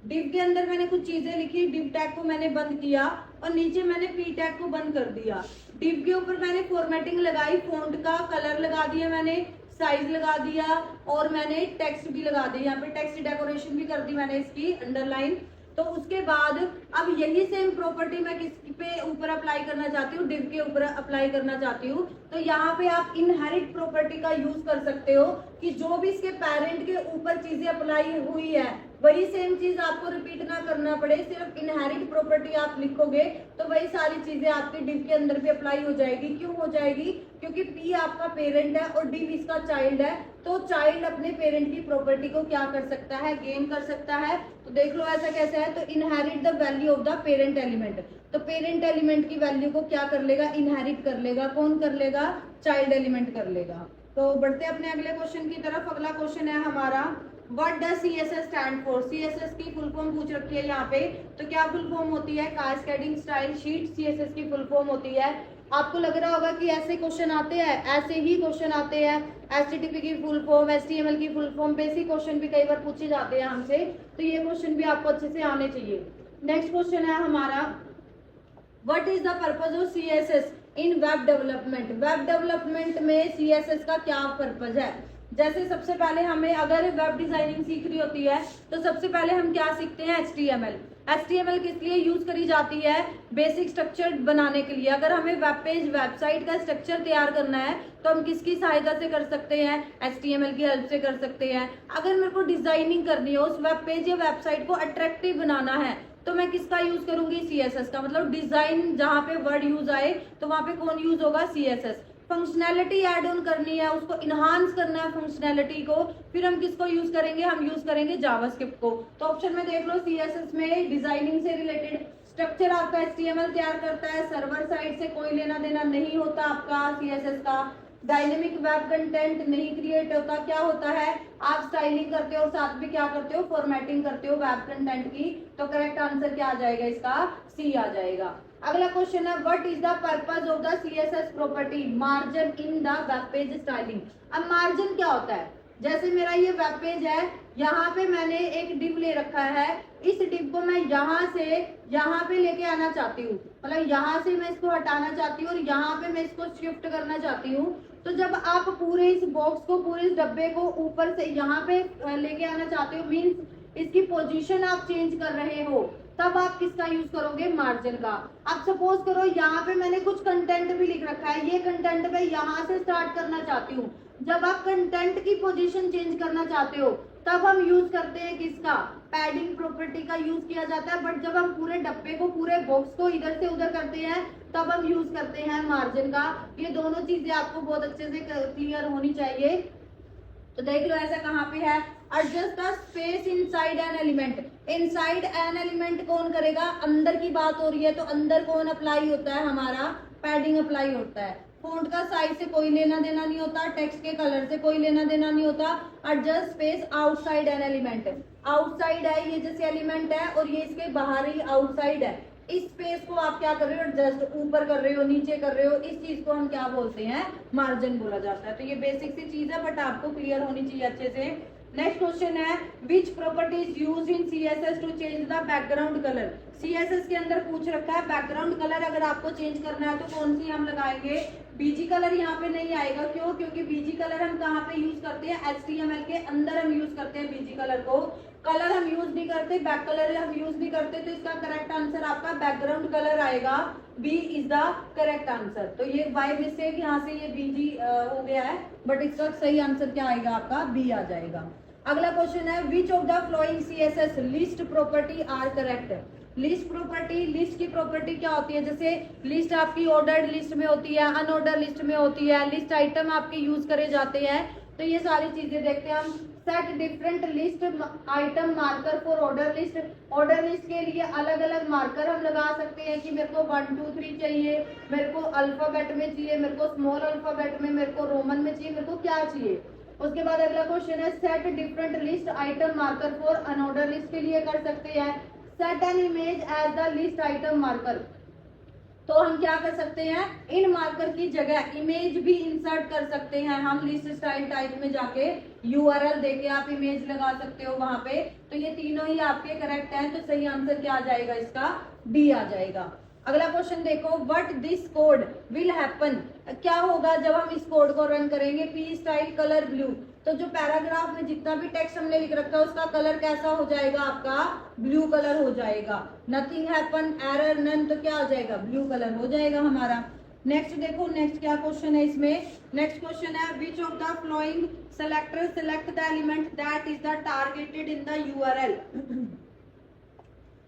[SPEAKER 2] div के अंदर मैंने कुछ चीजें लिखी, div टैग को मैंने बंद किया और नीचे मैंने p टैग को बंद कर दिया। div के ऊपर मैंने फॉर्मेटिंग लगाई, फॉन्ट का कलर लगा दिया, मैंने साइज लगा दिया और मैंने टेक्स्ट भी लगा दिया, यहाँ पे टेक्स्ट डेकोरेशन भी कर दी मैंने इसकी अंडरलाइन। तो उसके बाद अब यही सेम प्रॉपर्टी मैं किस पे ऊपर अप्लाई करना चाहती हूँ, div के ऊपर अप्लाई करना चाहती हूँ, तो यहाँ पे आप इनहेरिट प्रॉपर्टी का यूज कर सकते हो कि जो भी इसके पेरेंट के ऊपर चीजें अप्लाई हुई है वही सेम चीज आपको रिपीट ना करना पड़े, सिर्फ इनहेरिट प्रॉपर्टी आप लिखोगे तो वही सारी चीजें आपके div के अंदर भी अप्लाई हो जाएगी। क्यों हो जाएगी, क्योंकि p आपका पेरेंट है और div इसका चाइल्ड है, तो चाइल्ड अपने पेरेंट की प्रॉपर्टी को क्या कर सकता है, गेन कर सकता है। तो देख लो ऐसा कैसा है, तो inherit the value of the parent element, तो पेरेंट एलिमेंट की वैल्यू को क्या कर लेगा, इनहेरिट कर लेगा। कौन कर लेगा, चाइल्ड एलिमेंट कर लेगा। तो बढ़ते अपने अगले क्वेश्चन की तरफ। अगला क्वेश्चन है हमारा, what does CSS stand for. CSS की फुल फॉर्म पूछ रखी है यहाँ पे, तो क्या फुल फॉर्म होती है, कास्केडिंग स्टाइल शीट CSS की फुल फॉर्म होती है। आपको लग रहा होगा कि ऐसे क्वेश्चन आते हैं, ऐसे ही क्वेश्चन आते हैं, HTTP की फुल फॉर्म, HTML की फुल फॉर्म, बेसिक क्वेश्चन भी कई बार पूछे जाते हैं हमसे, तो ये क्वेश्चन भी आपको अच्छे से आने चाहिए। नेक्स्ट क्वेश्चन है हमारा, what is the purpose of CSS in web development. Web development में CSS का क्या पर्पज है। जैसे सबसे पहले हमें अगर वेब डिजाइनिंग सीख रही होती है तो सबसे पहले हम क्या सीखते हैं, HTML किस लिए यूज करी जाती है, बेसिक स्ट्रक्चर बनाने के लिए। अगर हमें वेब पेज वेबसाइट का स्ट्रक्चर तैयार करना है तो हम किसकी सहायता से कर सकते हैं, HTML की हेल्प से कर सकते हैं। अगर मेरे को डिजाइनिंग करनी है, उस वेब पेज या वेबसाइट को अट्रैक्टिव बनाना है, तो मैं किसका यूज करूंगी, CSS का। मतलब डिजाइन जहां पे वर्ड यूज आए तो वहां पे कौन यूज होगा, CSS। फंक्शनैलिटी ऐड ऑन करनी है, उसको इनहांस करना है फंक्शनैलिटी को, फिर हम किसको यूज करेंगे, हम यूज करेंगे जावास्क्रिप्ट को। तो ऑप्शन में देख लो सीएसएस में डिजाइनिंग से रिलेटेड स्ट्रक्चर आपका एचटीएमएल तैयार करता है, सर्वर साइड से कोई लेना देना नहीं होता आपका सीएसएस का। डायनेमिक वेब कंटेंट नहीं क्रिएट होता, क्या होता है, आप स्टाइलिंग करते हो और साथ में क्या करते हो, फॉर्मेटिंग करते हो वेब कंटेंट की। तो करेक्ट आंसर क्या आ जाएगा इसका, सी आ जाएगा। अगला क्वेश्चन है what is the purpose of the CSS property margin in the web page styling. अब मार्जिन क्या होता है, जैसे मेरा ये वेब पेज है, यहाँ पे मैंने एक डिव ले रखा है, इस डिव को मैं यहाँ से यहाँ पे लेके आना चाहती हूँ, मतलब यहाँ से मैं इसको हटाना चाहती हूँ और यहाँ पे मैं इसको शिफ्ट करना चाहती हूँ। तो जब आप पूरे इस बॉक्स को, पूरे इस डब्बे को ऊपर से यहाँ पे लेके आना चाहते हो, मीन्स इसकी पोजीशन आप चेंज कर रहे हो, तब आप किसका यूज करोगे, मार्जिन का। अब सपोज करो यहाँ पे मैंने कुछ कंटेंट भी लिख रखा है, ये कंटेंट मैं यहाँ से स्टार्ट करना चाहती हूँ। जब आप कंटेंट की पोजीशन चेंज करना चाहते हो तब हम यूज करते हैं किसका, पैडिंग प्रॉपर्टी का यूज किया जाता है। बट जब हम पूरे डब्बे को, पूरे बॉक्स को इधर से उधर करते हैं तब हम यूज करते हैं मार्जिन का। ये दोनों चीजें आपको बहुत अच्छे से क्लियर होनी चाहिए। तो देख लो ऐसा कहाँ पे है, adjust the space inside an element. Inside an element कौन करेगा, अंदर की बात हो रही है, तो अंदर कौन अप्लाई होता है, हमारा पैडिंग अप्लाई होता है। फॉन्ट का साइज से कोई लेना देना नहीं होता, टेक्स्ट के कलर से कोई लेना देना नहीं होता। Adjust space outside an element, outside है ये जैसे एलिमेंट है और ये इसके बाहरी आउटसाइड है, इस स्पेस को आप क्या कर रहे हो, एडजस्ट ऊपर कर रहे हो, नीचे कर रहे हो, इस चीज को हम क्या बोलते हैं, मार्जिन बोला जाता है। तो ये बेसिक सी चीज है बट आपको क्लियर होनी चाहिए अच्छे से। नेक्स्ट क्वेश्चन है which property is used in CSS to change the background colour. CSS के अंदर पूछ रखा है बैकग्राउंड कलर अगर आपको चेंज करना है तो कौन सी हम लगाएंगे, बीजी कलर यहाँ पे नहीं आएगा। क्यों, क्योंकि बीजी कलर हम कहाँ पे यूज करते हैं, एचटीएमएल के अंदर हम यूज करते हैं बीजी कलर को। कलर हम यूज नहीं करते, बैक कलर हम यूज नहीं करते, तो इसका करेक्ट आंसर आपका बैकग्राउंड कलर आएगा, B is the correct answer. तो ये बाय मिस्टेक यहाँ से ये बीजी हो गया है, बट इसका सही आंसर क्या आएगा आपका, बी आ जाएगा। अगला क्वेश्चन है which of the following CSS list property are correct. List property, list की प्रॉपर्टी क्या होती है, जैसे लिस्ट आपकी ऑर्डर्ड लिस्ट में होती है, अनऑर्डर लिस्ट में होती है, लिस्ट आइटम आपके यूज करे जाते हैं। तो ये सारी चीजें देखते हैं हम। Set different list item marker for order list. Order list के लिए अलग अलग मार्कर हम लगा सकते हैं कि मेरे को 1 2 3 चाहिए, मेरे को अल्फाबेट में चाहिए, मेरे को स्मॉल अल्फाबेट में, मेरे को रोमन में चाहिए, मेरे को क्या चाहिए। उसके बाद अगला क्वेश्चन है set different list item marker for unorder list के लिए कर सकते हैं। Set an image as the list item marker. तो हम क्या कर सकते हैं, इन मार्कर की जगह इमेज भी इंसर्ट कर सकते हैं हम। लिस्ट स्टाइल टाइप में जाके यूआरएल देके आप इमेज लगा सकते हो वहां पे। तो ये तीनों ही आपके करेक्ट हैं, तो सही आंसर क्या आ जाएगा इसका, डी आ जाएगा। अगला क्वेश्चन देखो what this code will happen. क्या होगा जब हम इस कोड को रन करेंगे, पी स्टाइल कलर ब्लू। तो जो पैराग्राफ में जितना भी टेक्स्ट हमने लिख रखा है उसका कलर कैसा हो जाएगा आपका, ब्लू कलर हो जाएगा। नथिंग हैपन, एरर, नन, तो क्या हो जाएगा, ब्लू कलर हो जाएगा हमारा। नेक्स्ट देखो, नेक्स्ट क्या क्वेश्चन है इसमें। नेक्स्ट क्वेश्चन है which of the flowing selector select the element that is the targeted in the URL.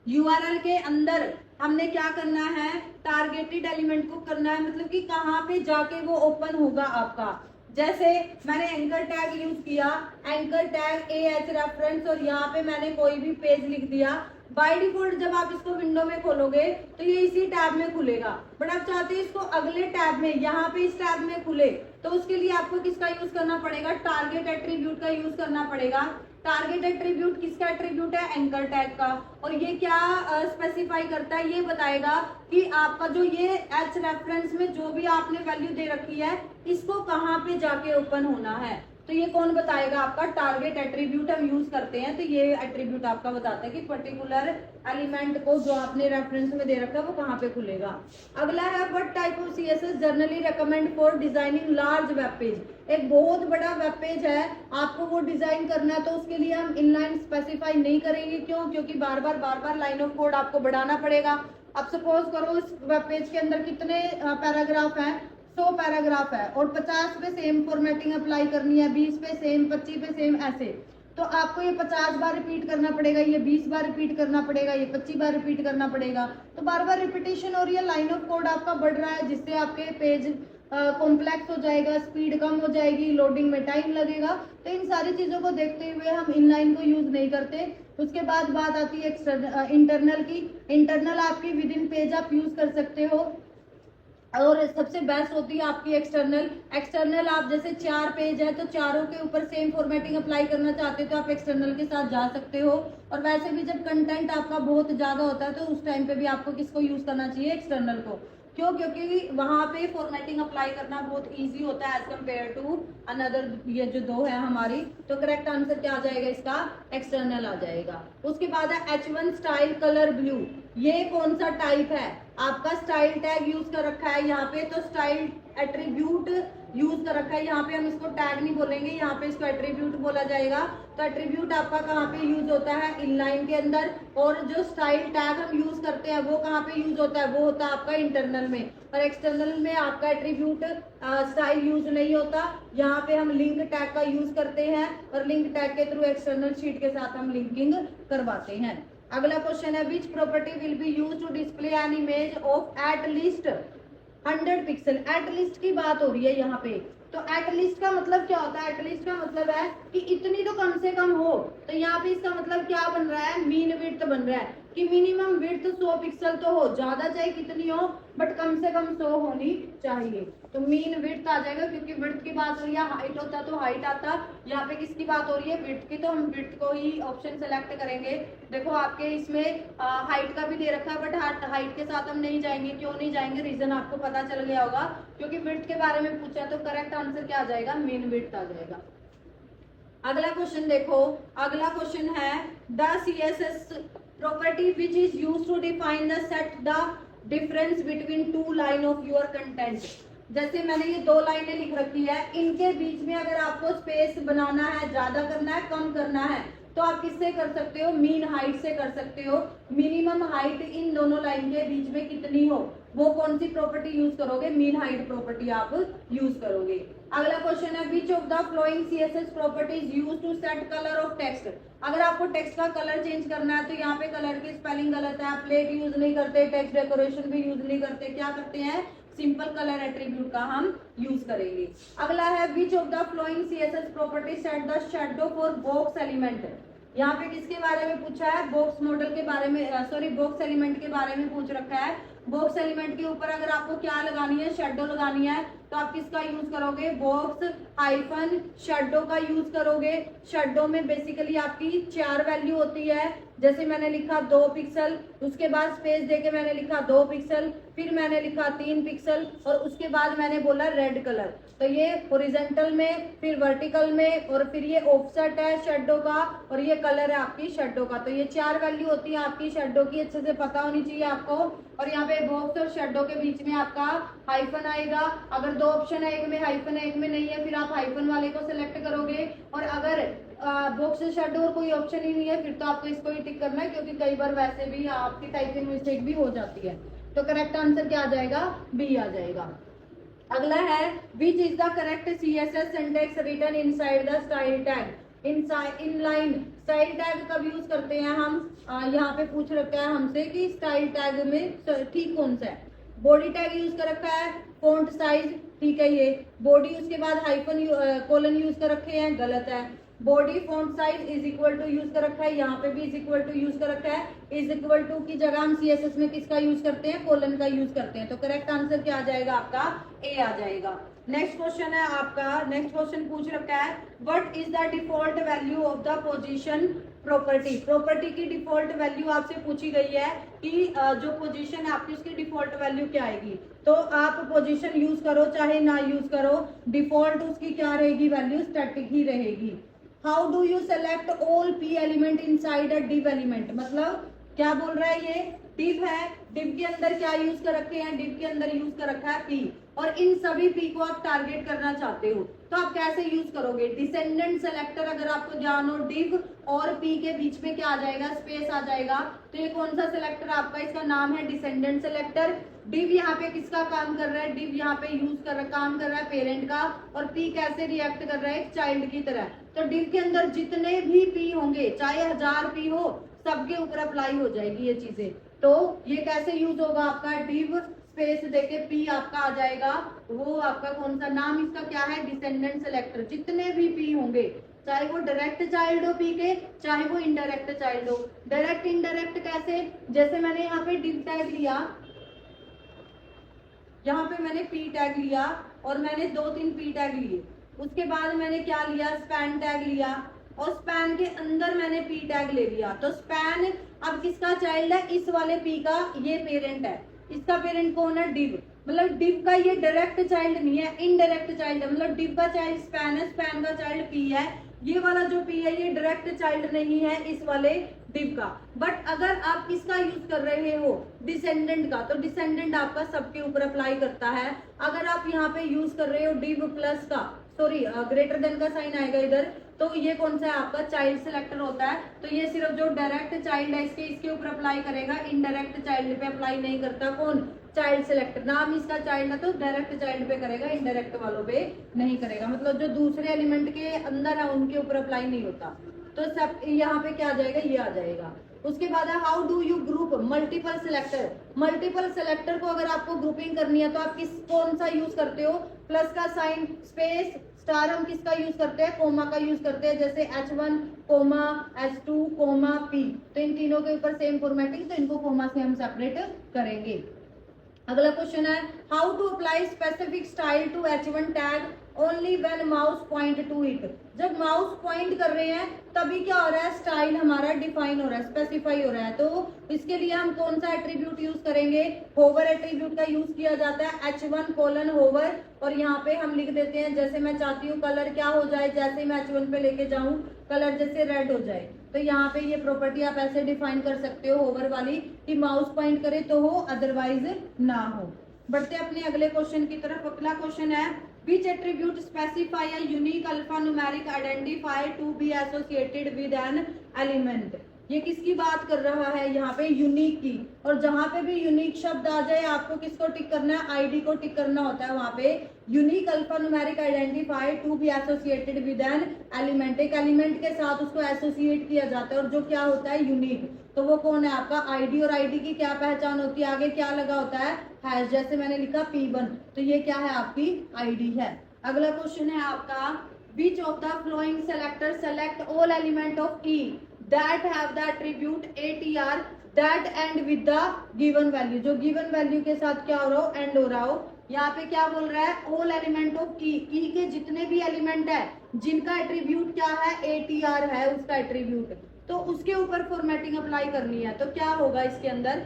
[SPEAKER 2] URL के अंदर हमने क्या करना है, टारगेटेड एलिमेंट को करना है, मतलब कि कहाँ पे जाके वो ओपन होगा आपका। जैसे मैंने एंकर टैग यूज किया, एंकर टैग एएच रेफरेंस, और यहाँ पे मैंने कोई भी पेज लिख दिया। बाय डिफॉल्ट जब आप इसको विंडो में खोलोगे तो ये इसी टैब में खुलेगा, बट आप चाहते हैं इसको अगले टैब में, यहाँ पे इस टैब में खुले, तो उसके लिए आपको किसका यूज करना पड़ेगा, टारगेट एट्रीब्यूट का यूज करना पड़ेगा। टारगेट एट्रीब्यूट किसका एट्रीब्यूट है, एंकर टैग का। और ये क्या स्पेसिफाई करता है, ये बताएगा कि आपका जो ये एच रेफरेंस में जो भी आपने वैल्यू दे रखी है इसको कहाँ पे जाके ओपन होना है। तो ये कौन बताएगा, आपका टारगेट एट्रीब्यूट हम यूज करते हैं। तो ये एट्रीब्यूट आपका बताता है कि पर्टिकुलर एलिमेंट को जो आपने रेफरेंस में दे रखा है वो कहाँ पे खुलेगा। अगला है what type of CSS generally recommend for designing large web page. एक बहुत बड़ा वेब पेज है, आपको वो डिजाइन करना है, तो उसके लिए हम इनलाइन स्पेसिफाई नहीं करेंगे। क्यों, क्योंकि बार बार लाइन ऑफ कोड आपको बढ़ाना पड़ेगा। अब सपोज करो इस वेब पेज के अंदर कितने पैराग्राफ हैं, 100 पैराग्राफ है, और 50 पे सेम फॉर्मेटिंग अप्लाई करनी है, 20 पे सेम, 25 पे सेम, ऐसे। तो आपको ये 50 बार रिपीट करना पड़ेगा, ये 20 बार रिपीट करना पड़ेगा, ये 25 बार रिपीट करना पड़ेगा। तो बार बार रिपीटेशन हो रही है, लाइन ऑफ कोड आपका बढ़ रहा है, जिससे आपके पेज कॉम्प्लेक्स हो जाएगा, स्पीड कम हो जाएगी, लोडिंग में टाइम लगेगा। तो इन सारी चीजों को देखते हुए हम इनलाइन को यूज नहीं करते। उसके बाद बात आती है इंटरनल की। इंटरनल आपकी विद इन पेज आप यूज कर सकते हो, और सबसे बेस्ट होती है आपकी एक्सटर्नल। एक्सटर्नल आप जैसे 4 पेज है तो चारों के ऊपर सेम फॉर्मेटिंग अप्लाई करना चाहते हो तो आप एक्सटर्नल के साथ जा सकते हो। और वैसे भी जब कंटेंट आपका बहुत ज्यादा होता है तो उस टाइम पे भी आपको किसको यूज करना चाहिए, एक्सटर्नल को। क्यों? क्योंकि वहां पे फॉर्मेटिंग अप्लाई करना बहुत इजी होता है एज कम्पेयर टू अनदर। ये जो दो है हमारी, तो करेक्ट आंसर क्या आ जाएगा इसका, एक्सटर्नल आ जाएगा। उसके बाद है H1 स्टाइल कलर ब्लू। ये कौन सा टाइप है? आपका स्टाइल टैग यूज कर रखा है यहाँ पे, तो स्टाइल एट्रीब्यूट यूज कर रखा है यहाँ पे। हम इसको टैग नहीं बोलेंगे, यहाँ पे इसको एट्रीब्यूट बोला जाएगा। तो एट्रीब्यूट आपका कहाँ पे यूज होता है, इनलाइन के अंदर। और जो स्टाइल टैग हम यूज करते हैं वो कहाँ पे यूज होता है, वो होता है आपका इंटरनल में। और एक्सटर्नल में आपका एट्रीब्यूट स्टाइल यूज नहीं होता। यहाँ पे हम लिंक टैग का यूज करते हैं, और लिंक टैग के थ्रू एक्सटर्नल शीट के साथ हम लिंकिंग करवाते हैं। अगला क्वेश्चन है, which property will be use to display an image of at least 100 pixel. At least की बात हो रही है यहाँ पे। तो एट लीस्ट का मतलब क्या होता है? एट लीस्ट का मतलब है कि इतनी तो कम से कम हो। तो यहाँ पे इसका मतलब क्या बन रहा है, मीन विड्थ बन रहा है कि मिनिमम विड्थ 100 पिक्सल तो हो, ज्यादा चाहे कितनी हो बट कम से कम 100 होनी चाहिए। तो मीन विड्थ आ जाएगा, क्योंकि विड्थ की बात हो रही है, हाइट होता तो हाइट आता। यहाँ पे किसकी बात हो रही है, विड्थ की, तो हम विड्थ को ही ऑप्शन सेलेक्ट करेंगे। देखो आपके इसमें हाइट का भी दे रखा है, बट हाइट के साथ हम नहीं जाएंगे। क्यों नहीं जाएंगे, रीजन आपको पता चल गया होगा, क्योंकि विड्थ के बारे में पूछा है। तो करेक्ट आंसर क्या आ जाएगा, मीन विड्थ आ जाएगा। अगला क्वेश्चन देखो, अगला क्वेश्चन है, the CSS property which is used to define the set the difference between two line of your content। जैसे मैंने ये 2 लाइनें लिख रखी है, इनके बीच में अगर आपको स्पेस बनाना है, ज्यादा करना है, कम करना है, तो आप किससे कर सकते हो, मीन हाइट से कर सकते हो। मिनिमम हाइट इन दोनों लाइन के बीच में कितनी हो, वो कौन सी प्रॉपर्टी यूज करोगे, मीन हाइट प्रॉपर्टी आप यूज करोगे। अगला क्वेश्चन है, which of the following CSS properties use to set colour of text. अगर आपको टेक्स्ट का कलर चेंज करना है तो यहाँ पे कलर की स्पेलिंग गलत है, प्लेट यूज नहीं करते, टेक्स्ट डेकोरेशन भी यूज नहीं करते, क्या करते हैं, सिंपल कलर एट्रीब्यूट का हम यूज करेंगे। अगला है, which of the following CSS property set the shadow for box element. यहाँ पे किसके बारे में पूछा है, बॉक्स मॉडल के बारे में, सॉरी बॉक्स एलिमेंट के बारे में पूछ रखा है। बॉक्स एलिमेंट के ऊपर अगर आपको क्या लगानी है, शेडो लगानी है, तो आप किसका यूज करोगे, बॉक्स हाइफन शेडो का यूज करोगे। शेडो में बेसिकली आपकी 4 वैल्यू होती है। जैसे मैंने लिखा 2 पिक्सल, उसके बाद स्पेस देके मैंने लिखा 2 पिक्सल, फिर मैंने लिखा 3 पिक्सल, और उसके बाद मैंने बोला रेड कलर। तो ये हॉरिजॉन्टल में, फिर वर्टिकल में, और फिर ये ऑफसेट है शेडो का, और ये कलर है आपकी शेडो का। तो ये 4 वैल्यू होती है आपकी शेडो की, अच्छे से पता होनी चाहिए आपको। और यहाँ पे बॉक्स और शेडो के बीच में आपका हाइफन आएगा। अगर 2 ऑप्शन है, एक में हाइफन है, एक में नहीं है, फिर आप हाइफन वाले को सिलेक्ट करोगे। और अगर बॉक्स शेडो और कोई ऑप्शन ही नहीं है, फिर तो आपको इसको ही टिक करना है, क्योंकि कई बार वैसे भी आपकी टाइपिंग मिस्टेक भी हो जाती है। तो करेक्ट आंसर क्या आ जाएगा, बी आ जाएगा। अगला है, which is the correct CSS syntax written inside the style tag. Inline style tag कब यूज करते हैं हम, यहाँ पे पूछ रखा है हमसे कि स्टाइल टैग में ठीक कौन सा है। बॉडी टैग यूज कर रखा है, फॉन्ट साइज, ठीक है ये बॉडी। उसके बाद हाइफन कोलन यूज कर रखे हैं, गलत है। Body font size is equal to use कर रखा है, यहाँ पे भी इज इक्वल टू यूज कर रखा है। इज इक्वल टू की जगह हम CSS में किसका यूज करते हैं, कोलन का यूज करते हैं। तो करेक्ट आंसर क्या आ जाएगा आपका, ए आ जाएगा। नेक्स्ट क्वेश्चन है आपका, नेक्स्ट क्वेश्चन पूछ रखा है, what is the default value of the position property. Property की डिफॉल्ट वैल्यू आपसे पूछी गई है कि जो पोजीशन है आपकी उसकी डिफॉल्ट वैल्यू क्या आएगी। तो आप पोजीशन यूज करो चाहे ना यूज करो, डिफॉल्ट उसकी क्या रहेगी, वैल्यू स्टैटिक ही रहेगी। How do you select all P element inside a div element. मतलब क्या बोल रहा है, ये div है, div के अंदर क्या यूज कर रखे हैं, div के अंदर यूज कर रखा है P, और इन सभी P को आप टारगेट करना चाहते हो, तो आप कैसे यूज करोगे, डिसेंडेंट सेलेक्टर। अगर आपको जानो div और P के बीच में क्या आ जाएगा, स्पेस आ जाएगा। तो ये कौन सा सेलेक्टर आपका, इसका नाम है डिसेंडेंट सेलेक्टर। div यहाँ पे किसका काम कर रहा है, div यहाँ पे काम कर रहा है पेरेंट का, और P कैसे रिएक्ट कर रहा है, एक चाइल्ड की तरह। तो div के अंदर जितने भी P होंगे, चाहे 1000 P हो, सबके ऊपर अप्लाई हो जाएगी ये चीजें। तो ये कैसे यूज होगा आपका, div स्पेस देके पी आपका आ जाएगा, वो आपका कौन सा नाम इसका क्या है, डिसेंडेंट सेलेक्टर। जितने भी पी होंगे, चाहे वो डायरेक्ट चाइल्ड हो पी के, चाहे वो इनडायरेक्ट चाइल्ड हो। डायरेक्ट इनडायरेक्ट कैसे, जैसे मैंने यहाँ पे डिव टैग लिया, यहाँ पे मैंने पी टैग लिया और मैंने 2-3 पी टैग लिए। उसके बाद मैंने क्या लिया, स्पैन टैग लिया और स्पैन के अंदर मैंने पी टैग ले लिया। तो स्पैन अब किसका चाइल्ड है, इस वाले पी का ये पेरेंट है। इसका पेरेंट कौन है, डिव। मतलब डिव का ये डायरेक्ट चाइल्ड नहीं है, इनडायरेक्ट चाइल्ड है। मतलब डिव का चाइल्ड स्पैन है, स्पैन का चाइल्ड पी है। ये वाला जो पी है ये डायरेक्ट चाइल्ड नहीं है इस वाले डिव का। बट अगर आप किसका यूज कर रहे हो, डिसेंडेंट का, तो डिसेंडेंट आपका सबके ऊपर अप्लाई करता है। अगर आप यहाँ पे यूज कर रहे हो डिव प्लस का, सॉरी ग्रेटर देन का साइन आएगा इधर, तो ये कौन सा है आपका, चाइल्ड सिलेक्टर होता है। तो ये सिर्फ जो डायरेक्ट चाइल्ड है इसके ऊपर अप्लाई करेगा, इनडायरेक्ट चाइल्ड पे अप्लाई नहीं करता। कौन, चाइल्ड सिलेक्टर। नाम इसका चाइल्ड है तो डायरेक्ट चाइल्ड पे करेगा, इनडायरेक्ट वालों पे नहीं करेगा। मतलब जो दूसरे एलिमेंट के अंदर है उनके ऊपर अप्लाई नहीं होता। तो सब यहाँ पे क्या आ जाएगा, ये आ जाएगा। उसके बाद है how do you group multiple selector. Multiple selector को अगर आपको ग्रुपिंग करनी है तो आप कौन सा यूज करते हो, प्लस का साइन, स्पेस, स्टार। हम किसका यूज करते हैं, कोमा का यूज करते हैं। जैसे H1 coma, H2 coma, P। तो इन तीनों के ऊपर सेम फॉर्मेटिंग, तो इनको कोमा से हम सेपरेट करेंगे। अगला क्वेश्चन है how to apply specific style to H1 tag only when mouse point to it. जब माउस पॉइंट कर रहे हैं तभी क्या हो रहा है, स्टाइल हमारा डिफाइन हो रहा है, स्पेसिफाई हो रहा है। तो इसके लिए हम कौन सा एट्रीब्यूट यूज करेंगे, होवर एट्रीब्यूट का यूज किया जाता है। H1 होवर, और यहाँ पे हम लिख देते हैं जैसे मैं चाहती हूँ कलर क्या हो जाए, जैसे मैं H1 पे लेके जाऊं कलर जैसे रेड हो जाए। तो यहाँ पे ये प्रॉपर्टी आप ऐसे डिफाइन कर सकते हो होवर वाली, कि माउस पॉइंट करे तो हो, अदरवाइज ना हो। बढ़ते अपने अगले क्वेश्चन की तरफ। अगला क्वेश्चन है which attribute specify a unique alpha numeric identifier to be associated with an element. ये किसकी बात कर रहा है, यहाँ पे यूनिक की। और जहां पे भी यूनिक शब्द आ जाए आपको किसको टिक करना है, आईडी को टिक करना होता है। वहां पे unique alpha numeric identifier to be associated with an element, एक एलिमेंट के साथ उसको एसोसिएट किया जाता है और जो क्या होता है, यूनिक। तो वो कौन है आपका, आईडी। और आईडी की क्या पहचान होती है, आगे क्या लगा होता है, हैश। जैसे मैंने लिखा P1, तो ये क्या है, आपकी आईडी है। अगला क्वेश्चन है आपका विच of the flowing selector select all element of E that have the attribute ATR that end with the given value। जो given value के साथ क्या हो रहा हो, एंड हो रहा हो। यहाँ पे क्या बोल रहा है, all element of E, E के जितने भी एलिमेंट है जिनका एट्रीब्यूट क्या है, ATR है उसका एट्रीब्यूट, तो उसके ऊपर फॉर्मेटिंग अप्लाई करनी है। तो क्या होगा इसके अंदर,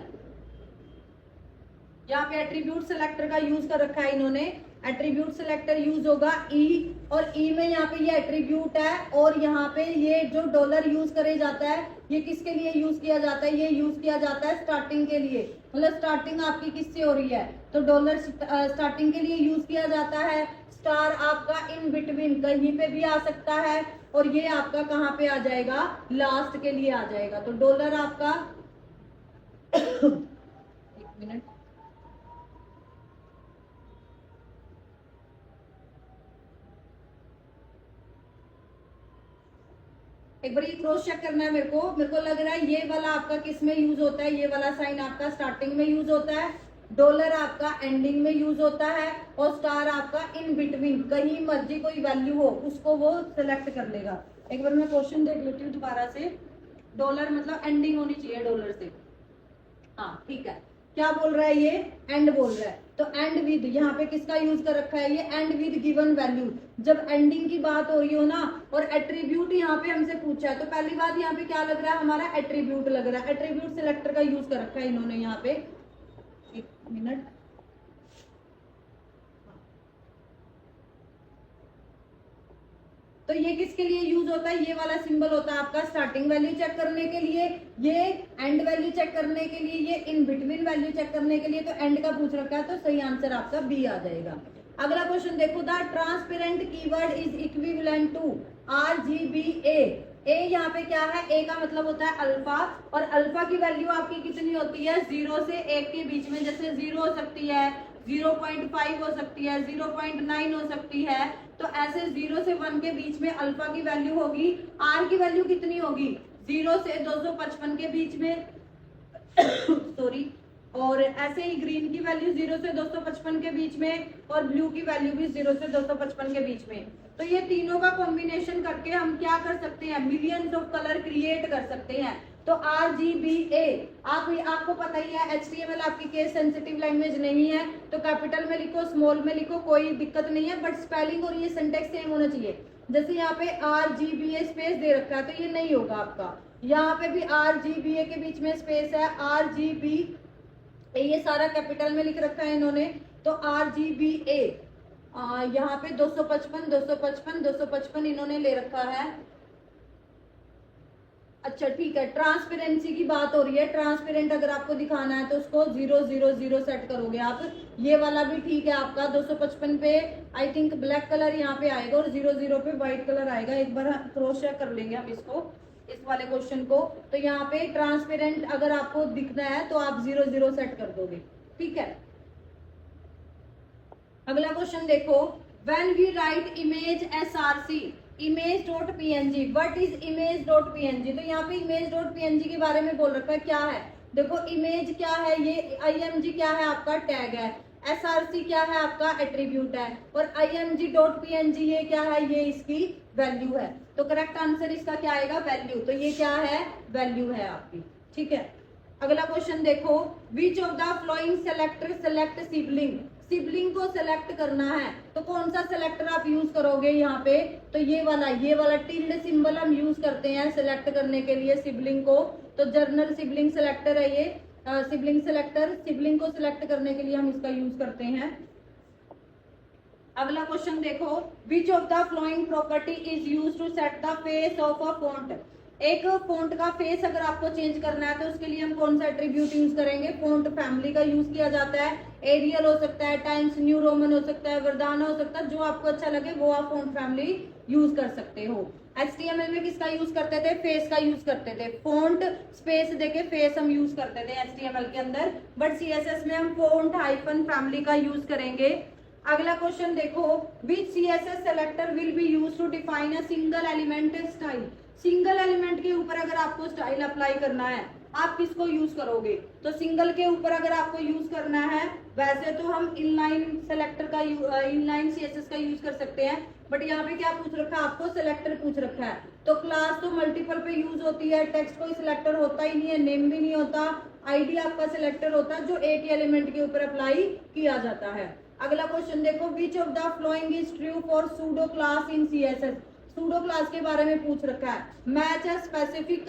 [SPEAKER 2] यहाँ पे एट्रीब्यूट सिलेक्टर का यूज कर रखा है इन्होंने। एट्रीब्यूट सिलेक्टर यूज होगा E, और E में यहाँ पे ये एट्रीब्यूट है, और यहाँ पे ये जो डॉलर यूज करे जाता है ये किसके लिए यूज किया जाता है, ये यूज किया जाता है स्टार्टिंग के लिए। मतलब स्टार्टिंग आपकी किससे हो रही है, तो डॉलर स्टार्टिंग के लिए यूज किया जाता है। स्टार आपका इन बिटवीन कहीं पे भी आ सकता है, और ये आपका कहाँ पे आ जाएगा, लास्ट के लिए आ जाएगा। तो डॉलर आपका एक मिनट, एक बार ये क्रॉस चेक करना है मेरे को लग रहा है ये वाला आपका किस में यूज होता है, ये वाला साइन आपका स्टार्टिंग में यूज होता है, डॉलर आपका एंडिंग में यूज होता है, और स्टार आपका इन बिटवीन, कहीं मर्जी कोई वैल्यू हो उसको वो सिलेक्ट कर लेगा। एक बार मैं क्वेश्चन देख लेती हूँ दोबारा से। डॉलर मतलब एंडिंग होनी चाहिए डॉलर से, हाँ ठीक है। क्या बोल रहा है ये, एंड बोल रहा है। तो एंड विद, यहाँ पे किसका यूज कर रखा है, ये एंड विद गिवन वैल्यू। जब एंडिंग की बात हो रही हो ना, और एट्रीब्यूट यहाँ पे हमसे पूछा है, तो पहली बात यहाँ पे क्या लग रहा है, हमारा एट्रीब्यूट लग रहा है। एट्रीब्यूट सिलेक्टर का यूज कर रखा है इन्होंने यहाँ पे। एक मिनट, तो ये किसके लिए यूज होता है, ये वाला सिंबल होता है आपका स्टार्टिंग वैल्यू चेक करने के लिए, ये एंड वैल्यू चेक करने के लिए, ये इन बिटवीन वैल्यू चेक करने के लिए। तो एंड का पूछ रखा है, तो सही आंसर आपका बी आ जाएगा। अगला क्वेश्चन देखो, the transparent keyword is equivalent to RGBA। A यहाँ पे क्या है, ए का मतलब होता है अल्फा, और अल्फा की वैल्यू आपकी कितनी होती है, 0 से 1 के बीच में। जैसे 0 हो सकती है, 0.5 हो सकती है, 0.9 हो सकती है। तो ऐसे 0 से 1 के बीच में अल्फा की वैल्यू होगी। आर की वैल्यू कितनी होगी, 0 से 255 के बीच में सॉरी, और ऐसे ही ग्रीन की वैल्यू 0 से 255 के बीच में और ब्लू की वैल्यू भी 0 से 255 के बीच में। तो ये तीनों का कॉम्बिनेशन करके हम क्या कर सकते हैं, मिलियंस ऑफ कलर क्रिएट कर सकते हैं। तो RGBA आपको पता ही है, HTML आपकी केस सेंसिटिव लैंग्वेज नहीं है, तो कैपिटल में लिखो स्मॉल में लिखो कोई दिक्कत नहीं है, बट स्पेलिंग और ये सिंटेक्स सेम होना चाहिए। जैसे यहाँ पे RGBA स्पेस दे रखा है तो ये नहीं होगा आपका, यहाँ पे भी RGBA के बीच में स्पेस है, RGB ये सारा कैपिटल में लिख रखा है इन्होंने, तो RGBA यहाँ पे 255 255 255 इन्होंने ले रखा है। अच्छा ठीक है, ट्रांसपेरेंसी की बात हो रही है, ट्रांसपेरेंट अगर आपको दिखाना है तो उसको 000 सेट करोगे आप। ये वाला भी ठीक है आपका, 255 पे आई थिंक ब्लैक कलर यहाँ पे आएगा और 00 पे व्हाइट कलर आएगा। एक बार क्रॉस चेक कर लेंगे हम इसको, इस वाले क्वेश्चन को। तो यहाँ पे ट्रांसपेरेंट अगर आपको दिखना है तो आप 00 सेट कर दोगे, ठीक है। अगला क्वेश्चन देखो, when we write image SRC image.png, what is image.png। तो यहाँ पे image.png के बारे में बोल रखा है, क्या है देखो, इमेज क्या है, ये img क्या है आपका टैग है, SRC क्या है आपका एट्रीब्यूट है, और img.png ये क्या है, ये इसकी वैल्यू है। तो करेक्ट आंसर इसका क्या आएगा, वैल्यू। तो ये क्या है, वैल्यू है आपकी, ठीक है। अगला क्वेश्चन देखो, which of the flowing selector select sibling. Sibling को सेलेक्ट करना है तो कौन सा सेलेक्टर आप यूज करोगे यहाँ पे, तो ये वाला टिल्ड सिंबल हम यूज करते हैं सेलेक्ट करने के लिए सिबलिंग को। तो जर्नल सिबलिंग सेलेक्टर है ये, सिबलिंग सेलेक्टर, सिबलिंग को सिलेक्ट करने के लिए हम इसका यूज करते हैं। अगला क्वेश्चन देखो, which of the following property is use to set the face of a font. एक फॉन्ट का फेस अगर आपको चेंज करना है तो उसके लिए हम कौन सा एट्रीब्यूट यूज करेंगे, फॉन्ट फैमिली का यूज किया जाता है। एरियल हो सकता है, टाइम्स न्यू रोमन हो सकता है, वर्दाना हो सकता है, जो आपको अच्छा लगे वो आप फॉन्ट फैमिली यूज कर सकते हो। HTML में किसका यूज करते थे, फेस का यूज करते थे, फॉन्ट स्पेस देके फेस हम यूज करते थे HTML के अंदर, बट CSS में हम फॉन्ट हाइफन फैमिली का यूज करेंगे। अगला क्वेश्चन देखो, which CSS selector will be use to define a single element style. Single element के ऊपर अगर आपको स्टाइल अप्लाई करना है आप किसको यूज करोगे, तो सिंगल के ऊपर अगर आपको यूज करना है, वैसे तो हम इनलाइन सेलेक्टर का इनलाइन CSS का यूज कर सकते हैं, बट यहाँ पे क्या पूछ रखा है आपको, सेलेक्टर पूछ रखा है। तो क्लास तो मल्टीपल पे यूज होती है, टेक्स्ट कोई सिलेक्टर होता ही नहीं है, नेम भी नहीं होता, ID आपका सिलेक्टर होता है जो एक एलिमेंट के ऊपर अप्लाई किया जाता है। अगला क्वेश्चन देखो, which of the following is true for pseudo class in CSS। Pseudo class के बारे में पूछ रखा है, match a specific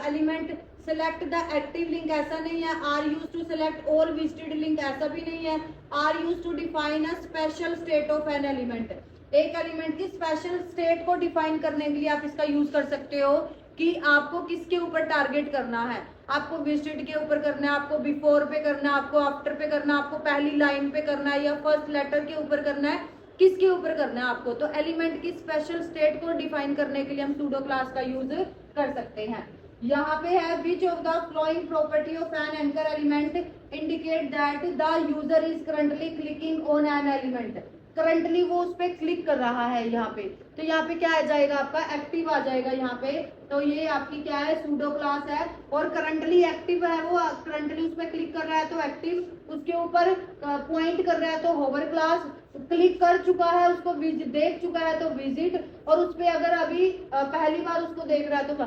[SPEAKER 2] element, select the active link ऐसा नहीं है, are use to select all visited link ऐसा भी नहीं है, are use to define a special state of an element. एक एलिमेंट की स्पेशल स्टेट को डिफाइन करने के लिए आप इसका यूज कर सकते हो कि आपको किसके ऊपर टारगेट करना है, आपको विजिटेड के ऊपर करना है, आपको बिफोर पे करना है, आपको आफ्टर पे करना है, आपको पहली लाइन पे करना है, या फर्स्ट लेटर के ऊपर करना है, किसके ऊपर करना है आपको। तो एलिमेंट की स्पेशल स्टेट को डिफाइन करने के लिए हम सूडो क्लास का यूज कर सकते हैं। यहाँ पे है, which of the following property of an anchor element indicate that the user is currently clicking on an element. Currently वो उस पर क्लिक कर रहा है यहाँ पे, तो यहाँ पे क्या आ जाएगा आपका, एक्टिव आ जाएगा यहाँ पे। तो ये आपकी क्या है, सूडो क्लास है, और करंटली एक्टिव है, वो करंटली उस पर क्लिक कर रहा है तो एक्टिव, उसके ऊपर पॉइंट कर रहा है तो होवर क्लास, क्लिक कर चुका है उसको देख चुका है तो विजिट, और उस पर अगर अभी पहली बार उसको देख रहा है तो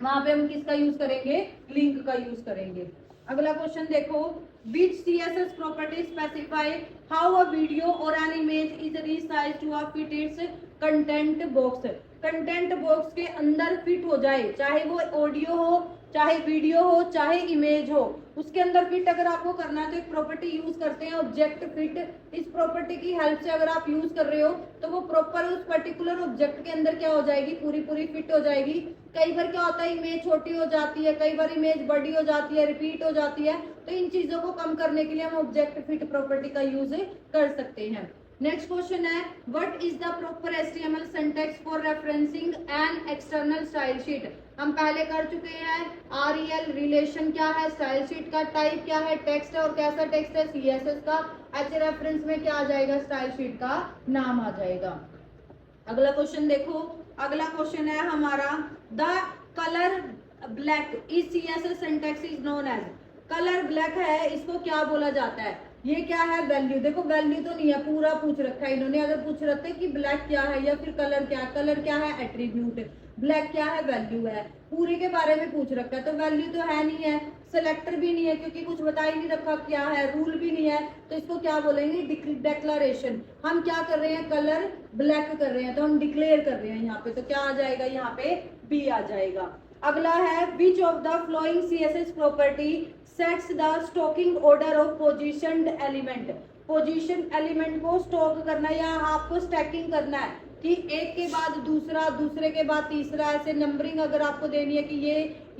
[SPEAKER 2] वहां पे हम किसका यूज करेंगे, लिंक का यूज करेंगे। अगला क्वेश्चन देखो, which CSS property specify how a video or an image is resized to fit its content box। Content box के अंदर फिट हो जाए, चाहे वो ऑडियो हो, चाहे वीडियो हो, चाहे इमेज हो, उसके अंदर फिट अगर आपको करना है तो एक प्रॉपर्टी यूज करते हैं ऑब्जेक्ट फिट। इस प्रॉपर्टी की हेल्प से अगर आप यूज कर रहे हो तो वो प्रॉपर उस पर्टिकुलर ऑब्जेक्ट के अंदर क्या हो जाएगी, पूरी पूरी फिट हो जाएगी। कई बार क्या होता है, इमेज छोटी हो जाती है, कई बार इमेज बड़ी हो जाती है, रिपीट हो जाती है, तो इन चीजों को कम करने के लिए हम ऑब्जेक्ट फिट प्रॉपर्टी का यूज कर सकते हैं। नेक्स्ट क्वेश्चन है, what is the proper HTML syntax for referencing N external style sheet. हम पहले कर चुके हैं, REL रिलेशन क्या है, स्टाइल शीट का टाइप क्या है, टेक्स्ट है, और कैसा टेक्स्ट है, CSS का, H रेफरेंस में क्या आ जाएगा, स्टाइल शीट का नाम आ जाएगा। अगला क्वेश्चन देखो, अगला क्वेश्चन है हमारा, the colour black is CSS syntax is known as. Colour black है, इसको क्या बोला जाता है? ये क्या है? वैल्यू। देखो वैल्यू तो नहीं है, पूरा पूछ रखा है इन्होंने। अगर पूछ रहे थे कि ब्लैक क्या है या फिर कलर क्या है, कलर क्या है? एट्रीब्यूट। ब्लैक क्या है? वैल्यू है। पूरे के बारे में पूछ रखा है, तो वैल्यू तो है नहीं है, सेलेक्टर भी नहीं है क्योंकि कुछ बता ही नहीं रखा क्या है, रूल भी नहीं है, तो इसको क्या बोलेंगे? डिक्लेरेशन। हम क्या कर रहे हैं? कलर ब्लैक कर रहे हैं, तो हम डिक्लेयर कर रहे हैं यहाँ पे, तो क्या आ जाएगा? यहाँ पे बी आ जाएगा। अगला है which of the following CSS property sets the stacking order of positioned element. Position element को स्टॉक करना या आपको स्टैकिंग करना है कि एक के बाद दूसरा, दूसरे के बाद तीसरा, ऐसे नंबरिंग अगर आपको देनी है कि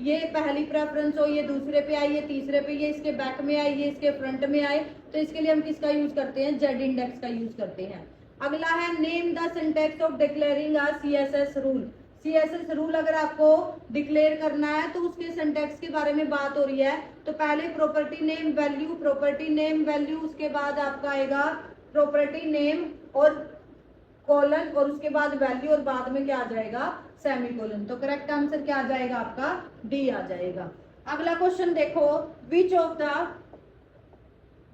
[SPEAKER 2] ये पहली प्रेफरेंस हो, ये दूसरे पे आई, ये तीसरे पे, ये इसके बैक में आई, ये इसके फ्रंट में आए, तो इसके लिए हम किसका यूज करते हैं? जेड इंडेक्स का यूज करते हैं। अगला है name the syntax of declaring a CSS rule. CSS rule अगर आपको डिक्लेयर करना है तो उसके सिंटैक्स के बारे में बात हो रही है, तो पहले property name value, property name value, उसके बाद आपका आएगा प्रॉपर्टी नेम और कॉलन, और उसके बाद वैल्यू, और बाद में क्या आ जाएगा? सेमीकोलन। तो करेक्ट आंसर क्या आ जाएगा? आपका डी आ जाएगा। अगला क्वेश्चन देखो,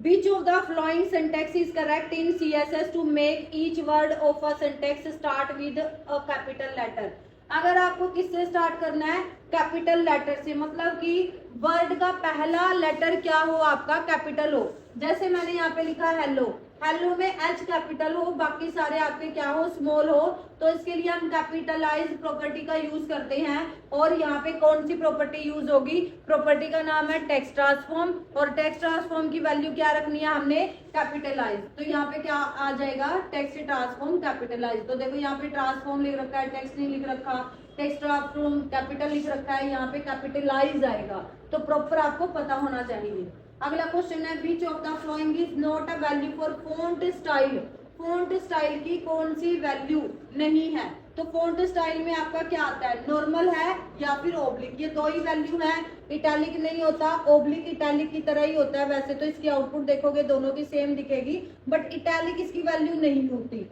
[SPEAKER 2] Which of the following syntax is correct in CSS to make each word of a syntax start with a capital letter? अगर आपको किससे स्टार्ट करना है? कैपिटल लेटर से, मतलब कि वर्ड का पहला लेटर क्या हो? आपका कैपिटल हो। जैसे मैंने यहाँ पे लिखा हेलो, हेलो में एच कैपिटल हो, बाकी सारे आपके क्या हो? स्मॉल हो, तो इसके लिए हम कैपिटलाइज प्रॉपर्टी का यूज करते हैं। और यहाँ पे कौन सी प्रॉपर्टी यूज होगी? प्रॉपर्टी का नाम है टेक्स्ट ट्रांसफॉर्म, और टेक्स्ट ट्रांसफॉर्म की वैल्यू क्या रखनी है हमने? कैपिटलाइज। तो यहाँ पे क्या आ जाएगा? Text transform capitalize. तो देखो यहाँ पे ट्रांसफॉर्म लिख रखा है, टेक्स्ट नहीं लिख रखा, टेक्स्ट ट्रांसफॉर्म कैपिटल लिख रखा है, यहाँ पे कैपिटलाइज आएगा, तो प्रॉपर आपको पता होना चाहिए। अगला क्वेश्चन है which of the following is not a value for font style. Font style की कौन सी वैल्यू नहीं है? तो फॉन्ट स्टाइल में आपका क्या आता है? नॉर्मल है या फिर ओब्लिक, ये दो ही वैल्यू है। इटैलिक नहीं होता, ओब्लिक इटैलिक की तरह ही होता है। वैसे तो इसकी आउटपुट देखोगे दोनों की सेम दिखेगी, बट इटैलिक इसकी वैल्यू नहीं होती।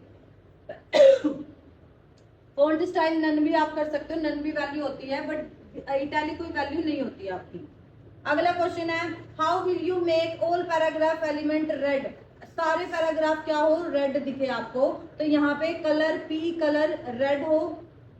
[SPEAKER 2] फॉन्ट स्टाइल नन भी आप कर सकते हो, नन भी वैल्यू होती है, बट इटैलिक कोई वैल्यू नहीं होती आपकी। अगला क्वेश्चन है how will you make all paragraph element red. सारे पैराग्राफ क्या हो? रेड दिखे आपको, तो यहाँ पे कलर पी कलर रेड हो,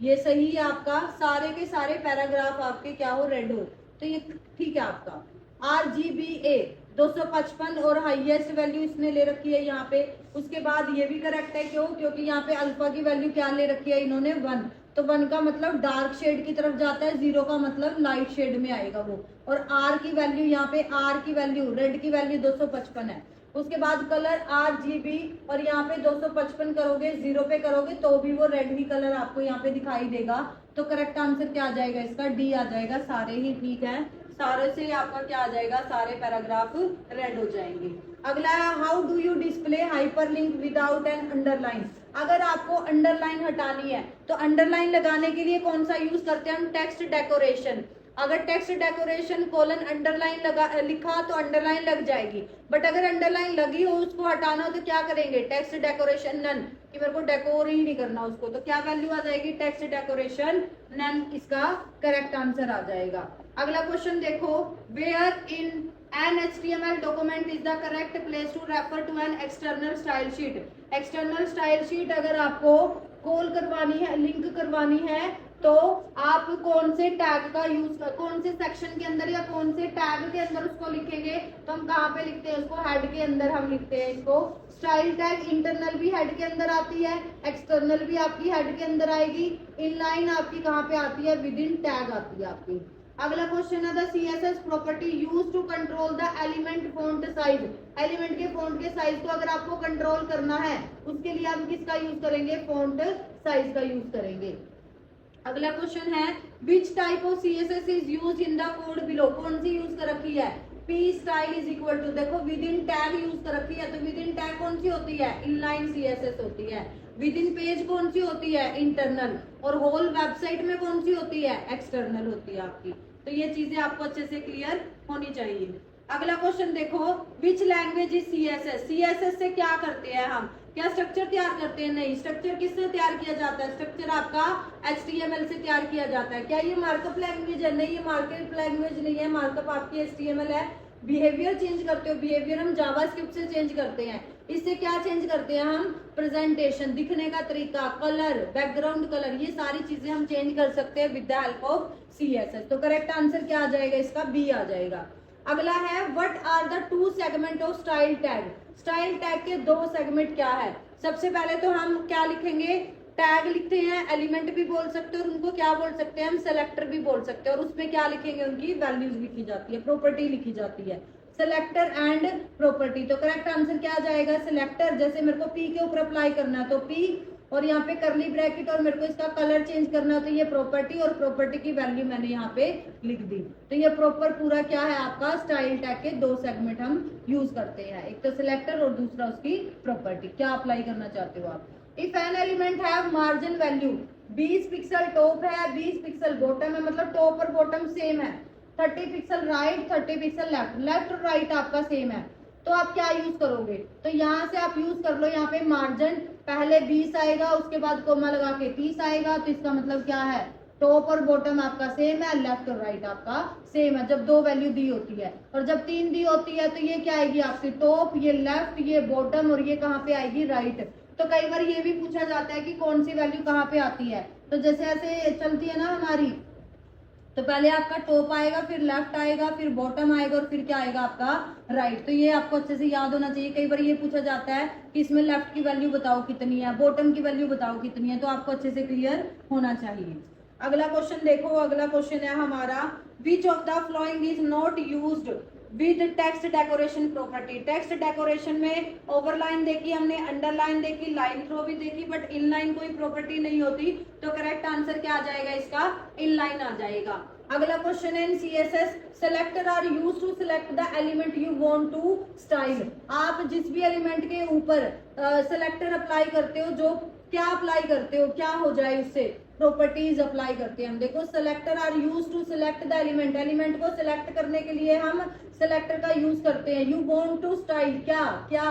[SPEAKER 2] ये सही है आपका। सारे के सारे पैराग्राफ आपके क्या हो? रेड हो, तो ये ठीक है आपका। RGBA 255 और हाईएस्ट वैल्यू इसने ले रखी है यहाँ पे। उसके बाद ये भी करेक्ट है, क्यों? क्योंकि यहाँ पे अल्फा की वैल्यू क्या ले रखी है इन्होंने? 1, तो 1 का मतलब डार्क शेड की तरफ जाता है, 0 का मतलब लाइट शेड में आएगा वो। और R की वैल्यू यहाँ पे, R की वैल्यू, रेड की वैल्यू 255 है। उसके बाद कलर RGB, और यहाँ पे 255 करोगे, 0 पे करोगे तो भी वो रेड ही कलर आपको यहाँ पे दिखाई देगा। तो करेक्ट आंसर क्या आ जाएगा? इसका डी आ जाएगा। सारे ही ठीक है, सारे से आपका क्या आ जाएगा? सारे पैराग्राफ रेड हो जाएंगे। अगला है how do you display hyperlink without an underline. अगर आपको अंडरलाइन हटानी है तो अंडरलाइन लगाने के लिए कौन सा यूज करते हैं हम? Text decoration. अगर टेक्स्ट डेकोरेशन कोलन अंडरलाइन लिखा तो अंडरलाइन लग जाएगी, बट अगर अंडरलाइन लगी हो उसको हटाना हो तो क्या करेंगे? टेक्स्ट डेकोरेशन नन, कि मेरे को डेकोर ही नहीं करना उसको, तो क्या वैल्यू आ जाएगी? टेक्स्ट डेकोरेशन नन, इसका करेक्ट आंसर आ जाएगा। अगला क्वेश्चन देखो, where in an HTML document is the correct place to refer to an external style sheet. External style sheet अगर आपको कॉल करवानी है, लिंक करवानी है, तो आप कौन से टैग का यूज कौन से सेक्शन के अंदर या कौन से टैग के अंदर उसको लिखेंगे? तो हम कहाँ पे लिखते हैं उसको? हेड के अंदर हम लिखते हैं इसको। स्टाइल टैग इंटरनल भी हेड के अंदर आती है, एक्सटर्नल भी आपकी हेड के अंदर आएगी, इनलाइन आपकी कहाँ पे आती है? विद इन टैग आती है आपकी। अगला क्वेश्चन है the CSS property use to control the element font size. Element के फॉन्ट के साइज को अगर आपको कंट्रोल करना है उसके लिए हम किसका यूज करेंगे? फॉन्ट साइज का यूज करेंगे। अगला क्वेश्चन है which type of CSS is use in the code below. कौन सी यूज कर रखी है? P style is equal to, देखो विद इन टैग यूज कर रखी है, तो विद इन टैग कौन सी होती है? इनलाइन CSS होती है। विद इन पेज कौन सी होती है? इंटरनल। और होल वेबसाइट में कौन सी होती है? एक्सटर्नल होती है आपकी। तो ये चीजें आपको अच्छे से क्लियर होनी चाहिए। अगला क्वेश्चन देखो which language is CSS। CSS से क्या करते हैं हम? क्या स्ट्रक्चर तैयार करते हैं? नहीं। स्ट्रक्चर किससे तैयार किया जाता है? स्ट्रक्चर आपका HTML से तैयार किया जाता है। क्या ये मार्कअप लैंग्वेज है? नहीं, ये मार्कअप लैंग्वेज नहीं है, मार्कअप आपकी HTML है। बिहेवियर चेंज करते हो, बिहेवियर हम जावास्क्रिप्ट से चेंज करते हैं। इससे क्या चेंज करते हैं हम, प्रेजेंटेशन, दिखने का तरीका, कलर, बैकग्राउंड कलर, ये सारी चीजें हम चेंज कर सकते हैं with the help of CSS। तो करेक्ट आंसर क्या आ जाएगा इसका, बी आ जाएगा। अगला है what are the 2 segment of style tag. Style tag के 2 सेगमेंट क्या है। सबसे पहले तो हम क्या लिखेंगे, टैग लिखते हैं, एलिमेंट भी बोल सकते हैं और उनको क्या बोल सकते हैं हम, सेलेक्टर भी बोल सकते हैं। और उसमें क्या लिखेंगे, उनकी वैल्यूज लिखी जाती है, प्रॉपर्टी लिखी जाती है, सेलेक्टर एंड प्रॉपर्टी। तो करेक्ट आंसर क्या आ जाएगा, सिलेक्टर। जैसे मेरे को पी के ऊपर अप्लाई करना है तो पी, और यहाँ पे करली ब्रैकेट, और मेरे को इसका कलर चेंज करना है तो ये प्रॉपर्टी, और प्रॉपर्टी की वैल्यू मैंने यहाँ पे लिख दी। तो ये प्रॉपर पूरा क्या है आपका, स्टाइल टैग के 2 सेगमेंट हम यूज करते हैं, एक तो सिलेक्टर और दूसरा उसकी प्रॉपर्टी। क्या अप्लाई करना चाहते हो आप। If an element have margin value 20 pixel top है, 20 पिक्सल बॉटम है, मतलब टॉप और बॉटम सेम है, 30 pixel right, 30 pixel left, left और राइट आपका सेम है, तो आप क्या यूज करोगे। तो यहाँ से आप यूज कर लो, यहाँ पे मार्जिन पहले 20 आएगा, उसके बाद कोमा लगा के 30 आएगा। तो इसका मतलब क्या है, टॉप और बॉटम आपका सेम है, लेफ्ट और राइट आपका सेम है, जब 2 वैल्यू दी होती है। और जब 3 दी होती है तो ये क्या आएगी आपकी, टॉप, ये लेफ्ट, ये बॉटम, और ये कहाँ पे आएगी, राइट। तो कई बार ये भी पूछा जाता है कि कौन सी वैल्यू कहाँ पे आती है। तो जैसे ऐसे चलती है ना हमारी, तो पहले आपका टॉप आएगा, फिर लेफ्ट आएगा, फिर बॉटम आएगा, और फिर क्या आएगा आपका, राइट। तो ये आपको अच्छे से याद होना चाहिए। कई बार ये पूछा जाता है कि इसमें लेफ्ट की वैल्यू बताओ कितनी है, बॉटम की वैल्यू बताओ कितनी है, तो आपको अच्छे से क्लियर होना चाहिए। अगला क्वेश्चन देखो, अगला क्वेश्चन है हमारा, विच of the following is not used with text decoration property. Text decoration में ओवरलाइन देखी हमने, अंडरलाइन देखी, लाइन थ्रो भी देखी, बट इनलाइन कोई प्रॉपर्टी नहीं होती। तो करेक्ट आंसर क्या आ जाएगा इसका, इनलाइन आ जाएगा। अगला क्वेश्चन है, in CSS selector are use to select the element you want to style. आप जिस भी एलिमेंट के ऊपर सेलेक्टर अप्लाई करते हो, जो क्या अप्लाई करते हो, क्या हो जाए उससे, प्रॉपर्टीज अप्लाई करते हैं हम। देखो, selector are use to select the element, element को सिलेक्ट करने के लिए हम सेलेक्टर का यूज करते हैं। यू वांट टू स्टाइल, क्या क्या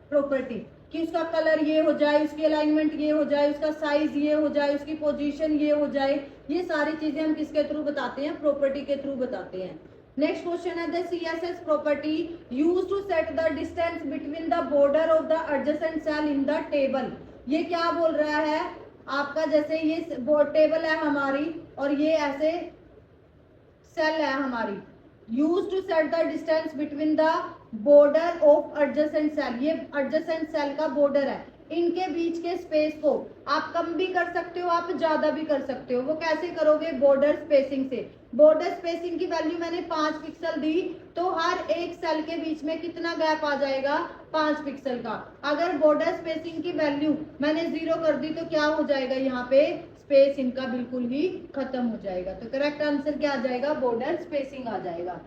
[SPEAKER 2] प्रॉपर्टी, कि उसका कलर ये हो जाए, उसकी अलाइनमेंट ये हो जाए, उसका साइज ये हो जाए, उसकी पोजीशन ये हो जाए। ये सारी चीजें हम किसके थ्रू बताते हैं, प्रॉपर्टी के थ्रू बताते हैं। नेक्स्ट क्वेश्चन है, the CSS property use to set the distance between the border of the adjacent cell in the table. ये क्या बोल रहा है आपका, जैसे ये टेबल है हमारी और ये ऐसे सेल है हमारी, use to set the distance between the border of adjacent cell. ये एडजेसेंट सेल का बॉर्डर है, इनके बीच के स्पेस को आप कम भी कर सकते हो, आप ज्यादा भी कर सकते हो। वो कैसे करोगे, बॉर्डर स्पेसिंग से। बॉर्डर स्पेसिंग की वैल्यू मैंने 5 पिक्सल दी, तो हर एक सेल के बीच में कितना गैप आ जाएगा, 5 पिक्सल का। अगर बॉर्डर स्पेसिंग की वैल्यू मैंने 0 कर दी तो क्या हो जाएगा, यहाँ पे स्पेस इनका बिल्कुल ही खत्म हो जाएगा। तो करेक्ट आंसर क्या आ जाएगा, बॉर्डर स्पेसिंग आ जाएगा।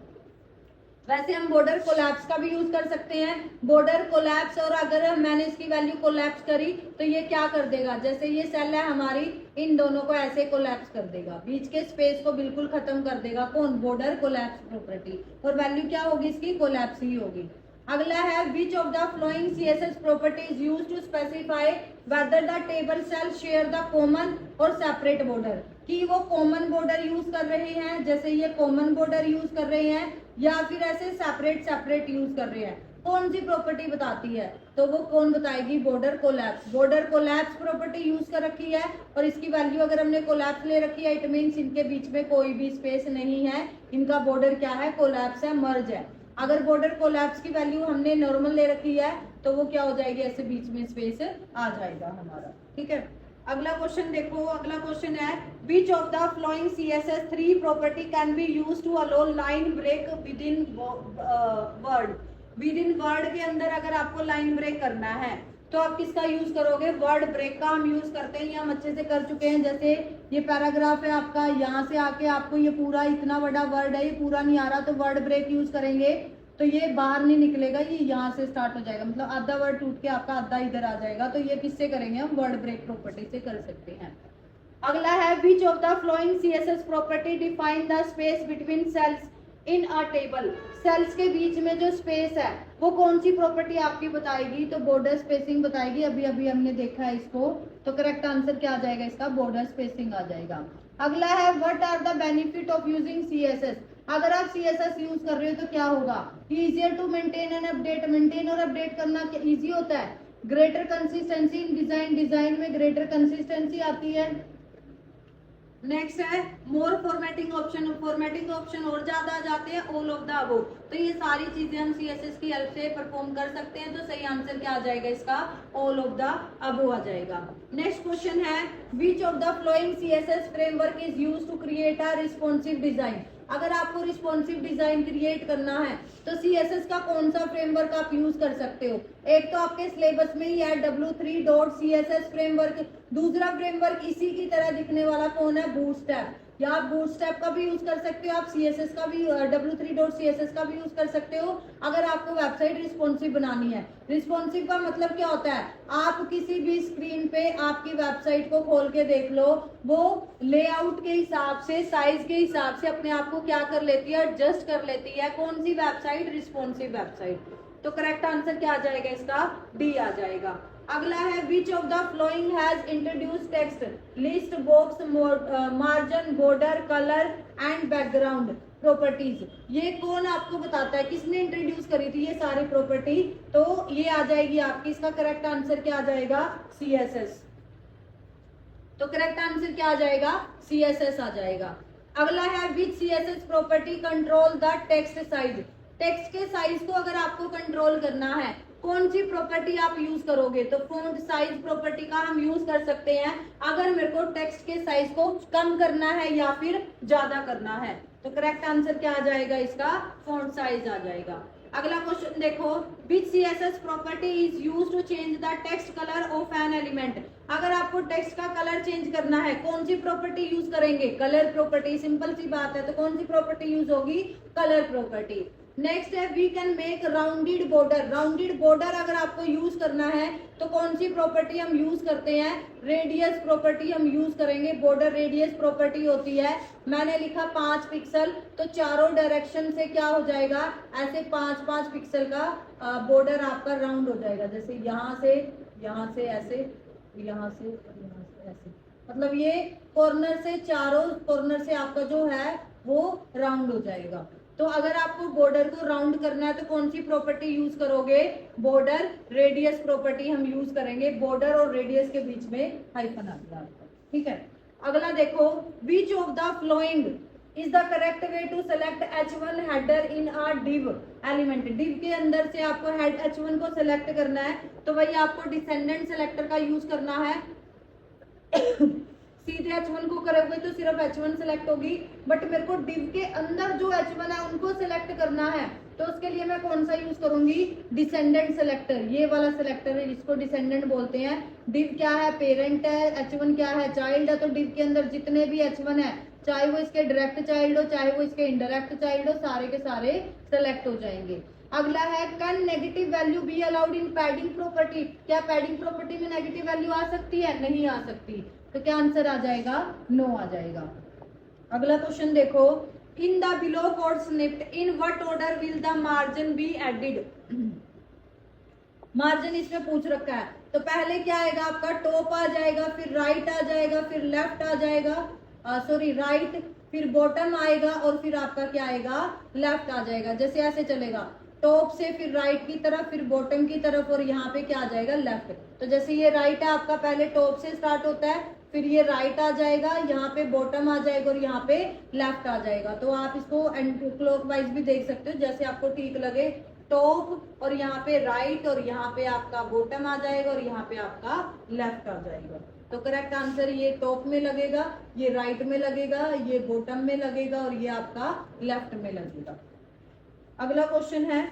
[SPEAKER 2] वैसे हम बॉर्डर कोलैप्स का भी यूज कर सकते हैं, बॉर्डर कोलैप्स। और अगर मैंने इसकी वैल्यू कोलैप्स करी तो ये क्या कर देगा, जैसे ये सेल है हमारी, इन दोनों को ऐसे कोलैप्स कर देगा, बीच के स्पेस को बिल्कुल खत्म कर देगा। कौन, बॉर्डर कोलैप्स प्रॉपर्टी। और वैल्यू क्या होगी इसकी, कोलैप्स ही होगी। अगला है, which of the following CSS property is use to specify whether the table cell share the common और सेपरेट बॉर्डर। कि वो कॉमन बॉर्डर यूज कर रहे हैं, जैसे ये कॉमन बॉर्डर यूज कर रहे हैं, या फिर ऐसे सेपरेट सेपरेट यूज कर रहे हैं। कौन सी प्रॉपर्टी बताती है, तो वो कौन बताएगी, border collapse. Border collapse property use कर रखी है, और इसकी वैल्यू अगर हमने कोलैप्स ले रखी है, इट मीन्स इनके बीच में कोई भी स्पेस नहीं है, इनका बॉर्डर क्या है, कोलैप्स है, मर्ज है। अगर बॉर्डर कोलैप्स की वैल्यू हमने नॉर्मल ले रखी है तो वो क्या हो जाएगी, ऐसे बीच में स्पेस आ जाएगा हमारा। ठीक है, अगला क्वेश्चन देखो, अगला क्वेश्चन है, which of the following CSS 3 property can be use to allow line break within word. Within word के अंदर अगर आपको लाइन ब्रेक करना है तो आप किसका यूज करोगे, वर्ड ब्रेक का हम यूज करते हैं। ये हम अच्छे से कर चुके हैं। जैसे ये पैराग्राफ है आपका, यहाँ से आके आपको ये पूरा इतना बड़ा वर्ड है, ये पूरा नहीं आ रहा, तो वर्ड ब्रेक यूज करेंगे तो ये बाहर नहीं निकलेगा, ये यहाँ से स्टार्ट हो जाएगा, मतलब आधा वर्ड टूट के आपका आधा इधर आ जाएगा। तो ये किससे करेंगे हम, वर्ड ब्रेक प्रॉपर्टी से कर सकते हैं। अगला है, which of the following CSS property define the space between cells in a table. Cells के बीच में जो स्पेस है वो कौन सी प्रॉपर्टी आपकी बताएगी, तो बॉर्डर स्पेसिंग बताएगी। अभी अभी हमने देखा है इसको, तो करेक्ट आंसर क्या आ जाएगा इसका, बॉर्डर स्पेसिंग आ जाएगा। अगला है, what are the benefit of using CSS। अगर आप CSS यूज कर रहे हो तो क्या होगा, easier to maintain and update, maintain और अपडेट करना इजी होता है। Greater consistency in design, design में ग्रेटर कंसिस्टेंसी आती है। नेक्स्ट है more formatting option, formatting option और ज्यादा आ जाते हैं, ऑल ऑफ द अबव। तो ये सारी चीजें हम CSS की हेल्प से परफॉर्म कर सकते हैं। तो सही आंसर क्या आ जाएगा इसका, ऑल ऑफ द अबव आ जाएगा। नेक्स्ट क्वेश्चन है which of the following CSS framework is used to create a responsive design. अगर आपको रिस्पॉन्सिव डिजाइन क्रिएट करना है तो CSS का कौन सा फ्रेमवर्क आप यूज कर सकते हो। एक तो आपके सिलेबस में ही है W3.CSS फ्रेमवर्क, दूसरा फ्रेमवर्क इसी की तरह दिखने वाला कौन है, बूटस्ट्रैप। या आप बूटस्ट्रैप का भी यूज कर सकते हो, आप CSS का भी W3.CSS का भी यूज कर सकते हो अगर आपको वेबसाइट रिस्पॉन्सिव बनानी है। रिस्पॉन्सिव का मतलब क्या होता है, आप किसी भी स्क्रीन पे आपकी वेबसाइट को खोल के देख लो, वो लेआउट के हिसाब से, साइज के हिसाब से अपने आप को क्या कर लेती है, एडजस्ट कर लेती है। कौन सी वेबसाइट, रिस्पॉन्सिव वेबसाइट। तो करेक्ट आंसर क्या आ जाएगा इसका, डी आ जाएगा। अगला है which of the flowing has introduce text, list, box, margin, border, colour and background properties. ये कौन आपको बताता है, किसने इंट्रोड्यूस करी थी ये सारी प्रॉपर्टी। तो ये आ जाएगी आपकी, इसका करेक्ट आंसर क्या आ जाएगा, CSS। तो करेक्ट आंसर क्या आ जाएगा, CSS आ जाएगा। अगला है विच CSS property control the text size. Text के साइज को अगर आपको कंट्रोल करना है, कौन सी प्रॉपर्टी आप यूज करोगे। तो फॉन्ट साइज प्रॉपर्टी का हम यूज कर सकते हैं अगर मेरे को टेक्स्ट के साइज को कम करना है या फिर ज्यादा करना है। तो करेक्ट आंसर क्या आ जाएगा इसका, फॉन्ट साइज आ जाएगा। अगला क्वेश्चन देखो which CSS property is used to change the text colour of an element. अगर आपको टेक्स्ट का कलर चेंज करना है कौन सी प्रॉपर्टी यूज करेंगे, कलर प्रॉपर्टी। सिंपल सी बात है, तो कौन सी प्रॉपर्टी यूज होगी, कलर प्रॉपर्टी। नेक्स्ट है we can make rounded border. Rounded border अगर आपको यूज करना है तो कौन सी प्रॉपर्टी हम यूज करते हैं, रेडियस प्रॉपर्टी हम यूज करेंगे। बॉर्डर रेडियस प्रॉपर्टी होती है, मैंने लिखा 5 पिक्सल, तो चारों डायरेक्शन से क्या हो जाएगा, ऐसे 5-5 पिक्सल का बॉर्डर आपका राउंड हो जाएगा। जैसे यहाँ से ऐसे, यहाँ से यहाँ से ऐसे, मतलब ये कॉर्नर से, चारों कॉर्नर से आपका जो है वो राउंड हो जाएगा। तो अगर आपको बॉर्डर को राउंड करना है तो कौन सी प्रॉपर्टी यूज करोगे, बॉर्डर रेडियस प्रॉपर्टी हम यूज करेंगे। बॉर्डर और रेडियस के बीच में हाइफन आ गया, ठीक है। अगला देखो which of the following is the correct way to select H1 header in a div element. div के अंदर से आपको हेड H1 को सेलेक्ट करना है, तो वही आपको डिसेंडेंट सेलेक्टर का यूज करना है। सीधे H1 को करोगे तो सिर्फ H1 सेलेक्ट होगी, बट मेरे को div के अंदर जो H1 है उनको सेलेक्ट करना है, तो उसके लिए मैं कौन सा यूज करूंगी, डिसेंडेंट सेलेक्टर। ये वाला सेलेक्टर है जिसको डिसेंडेंट बोलते हैं। div क्या है, पेरेंट है, H1 क्या है, चाइल्ड है। तो div के अंदर जितने भी H1 है, चाहे वो इसके डायरेक्ट चाइल्ड हो चाहे वो इसके इनडायरेक्ट चाइल्ड हो, सारे के सारे सेलेक्ट हो जाएंगे। अगला है can negative value be allowed in padding property. क्या पैडिंग प्रॉपर्टी में नेगेटिव वैल्यू आ सकती है, नहीं आ सकती। तो क्या आंसर आ जाएगा, नो आ जाएगा। अगला क्वेश्चन देखो in the below code snippet in what order will the margin be added. Margin इसमें पूछ रखा है, तो पहले क्या आएगा आपका, टॉप आ जाएगा, फिर राइट आ जाएगा, फिर लेफ्ट आ जाएगा, सॉरी राइट, फिर बॉटम आएगा और फिर आपका क्या आएगा, लेफ्ट आ जाएगा। जैसे ऐसे चलेगा, टॉप से फिर राइट की तरफ, फिर बॉटम की तरफ, और यहाँ पे क्या आ जाएगा, लेफ्ट। तो जैसे ये राइट है आपका, पहले टॉप से स्टार्ट होता है, फिर ये राइट आ जाएगा, यहाँ पे बॉटम आ जाएगा और यहाँ पे लेफ्ट आ जाएगा। तो आप इसको क्लॉकवाइज भी देख सकते हो, जैसे आपको ठीक लगे। टॉप और यहाँ पे राइट और यहाँ पे आपका बॉटम आ जाएगा और यहाँ पे आपका लेफ्ट आ जाएगा। तो करेक्ट आंसर ये टॉप में लगेगा, ये राइट में लगेगा, ये बॉटम में लगेगा और ये आपका लेफ्ट में लगेगा। अगला क्वेश्चन है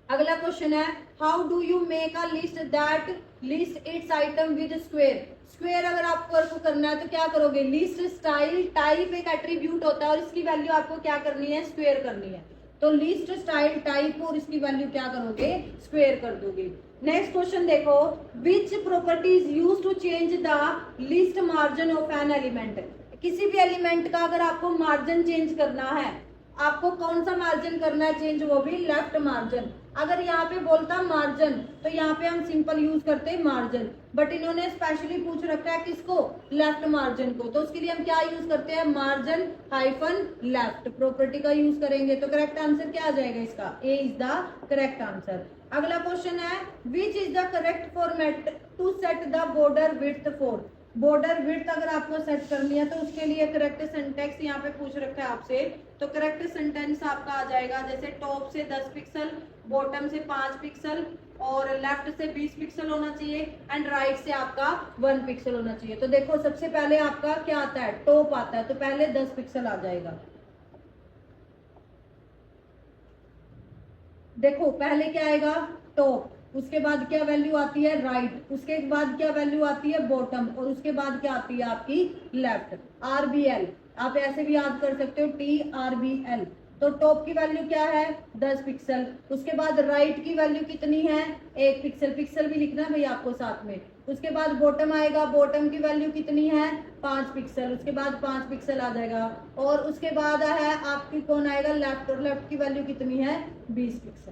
[SPEAKER 2] अगला क्वेश्चन है how do you make a list that list it's item with square. Square अगर आपको वर्क करना है तो क्या करोगे, लिस्ट स्टाइल टाइप एक एट्रीब्यूट होता है और इसकी वैल्यू आपको क्या करनी है, स्क्वायर करनी है। तो लिस्ट स्टाइल टाइप और इसकी वैल्यू क्या करोगे, स्क्वायर कर दोगे। नेक्स्ट क्वेश्चन देखो which property is used to change the list margin of an element. किसी भी एलिमेंट का अगर आपको मार्जिन चेंज करना है, आपको कौन सा मार्जिन करना है चेंज, वो भी लेफ्ट मार्जिन। अगर यहाँ पे बोलता मार्जिन तो यहाँ पे हम सिंपल यूज करते मार्जिन, बट इन्होंने स्पेशली पूछ रखा है किसको, लेफ्ट मार्जिन को, तो उसके लिए हम क्या यूज करते हैं, मार्जिन हाइफन लेफ्ट प्रॉपर्टी का यूज करेंगे। तो करेक्ट आंसर क्या आ जाएगा इसका, A is the correct answer. अगला क्वेश्चन है which is the correct format to set the border width for. Border width अगर आपको सेट करनी है तो उसके लिए करेक्ट सेंटेंस यहाँ पे पूछ रखा है आपसे। तो करेक्ट सेंटेंस आपका आ जाएगा जैसे टॉप से 10 पिक्सल, बॉटम से 5 पिक्सल, और लेफ्ट से 20 पिक्सल होना चाहिए, एंड राइट से आपका 1 पिक्सल होना चाहिए। तो देखो सबसे पहले आपका क्या आता है, टॉप आता है, तो पहले 10 पिक्सल आ जाएगा। देखो पहले क्या आएगा, टॉप, उसके बाद क्या वैल्यू आती है, राइट, उसके बाद क्या वैल्यू आती है, बॉटम, और उसके बाद क्या आती है आपकी लेफ्ट। RBL आप ऐसे भी याद कर सकते हो, TRBL। तो टॉप की वैल्यू क्या है 10 पिक्सल, उसके बाद राइट की वैल्यू कितनी है 1 पिक्सल, पिक्सल भी लिखना है भाई आपको साथ में। उसके बाद बॉटम आएगा, बॉटम की वैल्यू कितनी है 5 पिक्सल, उसके बाद 5 पिक्सल आ जाएगा, और उसके बाद है आपकी कौन आएगा, लेफ्ट, और लेफ्ट की वैल्यू कितनी है 20 पिक्सल।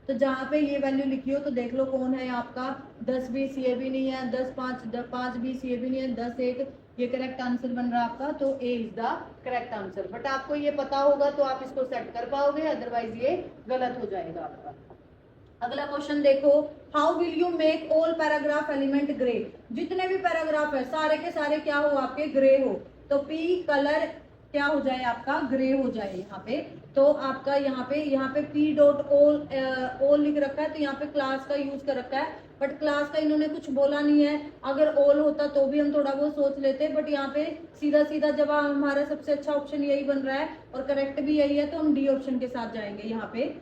[SPEAKER 2] तो जहाँ पे ये वैल्यू लिखी हो तो देख लो कौन है आपका, 10 20 ये भी नहीं है, 10 5 20 ये भी नहीं है, 10 1 ये करेक्ट आंसर बन रहा है आपका। तो A is the correct answer. But आपको ये पता होगा तो आप इसको सेट कर पाओगे, अदरवाइज ये गलत हो जाएगा आपका। अगला क्वेश्चन देखो, how will you make all paragraph element grey. जितने भी पैराग्राफ है सारे के सारे क्या हो आपके ग्रे हो, तो पी कलर क्या हो जाए आपका ग्रे हो जाए यहाँ पे। तो आपका यहाँ पे पी डॉट ऑल लिख रखा है, तो यहाँ पे क्लास का यूज कर रखा है, बट क्लास का इन्होंने कुछ बोला नहीं है। अगर ऑल होता तो भी हम थोड़ा बहुत सोच लेते, बट यहाँ पे सीधा सीधा जवाब हमारा सबसे अच्छा ऑप्शन यही बन रहा है और करेक्ट भी यही है, तो हम डी ऑप्शन के साथ जाएंगे यहाँ पे।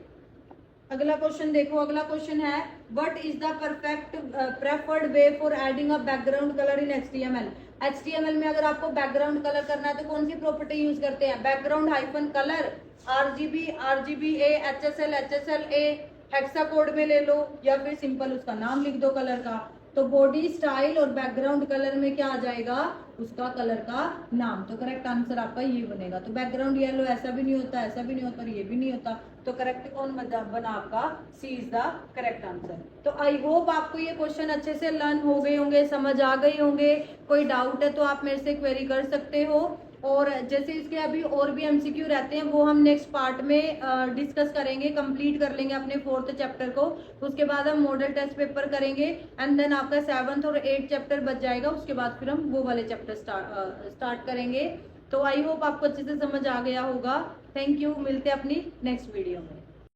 [SPEAKER 2] अगला क्वेश्चन देखो, अगला क्वेश्चन है what is the perfect preferred way for adding a background colour in HTML। HTML में अगर आपको बैकग्राउंड कलर करना है तो कौन सी प्रॉपर्टी यूज करते हैं, background hyphen colour, RGBA, HSLA, hexa code में ले लो, या फिर सिंपल उसका नाम लिख दो कलर का। तो बॉडी स्टाइल और बैकग्राउंड कलर में क्या आ जाएगा, उसका कलर का नाम। तो करेक्ट आंसर आपका ये बनेगा। तो बैकग्राउंड येलो ऐसा भी नहीं होता, ऐसा भी नहीं होता, और ये भी नहीं होता, तो करेक्ट कौन बना आपका, C is the correct answer. तो आई होप आपको ये क्वेश्चन अच्छे से लर्न हो गए होंगे, समझ आ गए होंगे। कोई डाउट है तो आप मेरे से क्वेरी कर सकते हो, और जैसे इसके अभी और भी MCQ रहते हैं वो हम नेक्स्ट पार्ट में डिस्कस करेंगे, कंप्लीट कर लेंगे अपने 4th चैप्टर को। उसके बाद हम मॉडल टेस्ट पेपर करेंगे, एंड देन आपका 7th और 8th चैप्टर बच जाएगा। उसके बाद फिर हम वो वाले चैप्टर स्टार्ट करेंगे। तो आई होप आपको अच्छे से समझ आ गया होगा। थैंक यू, मिलते हैं अपनी नेक्स्ट वीडियो में।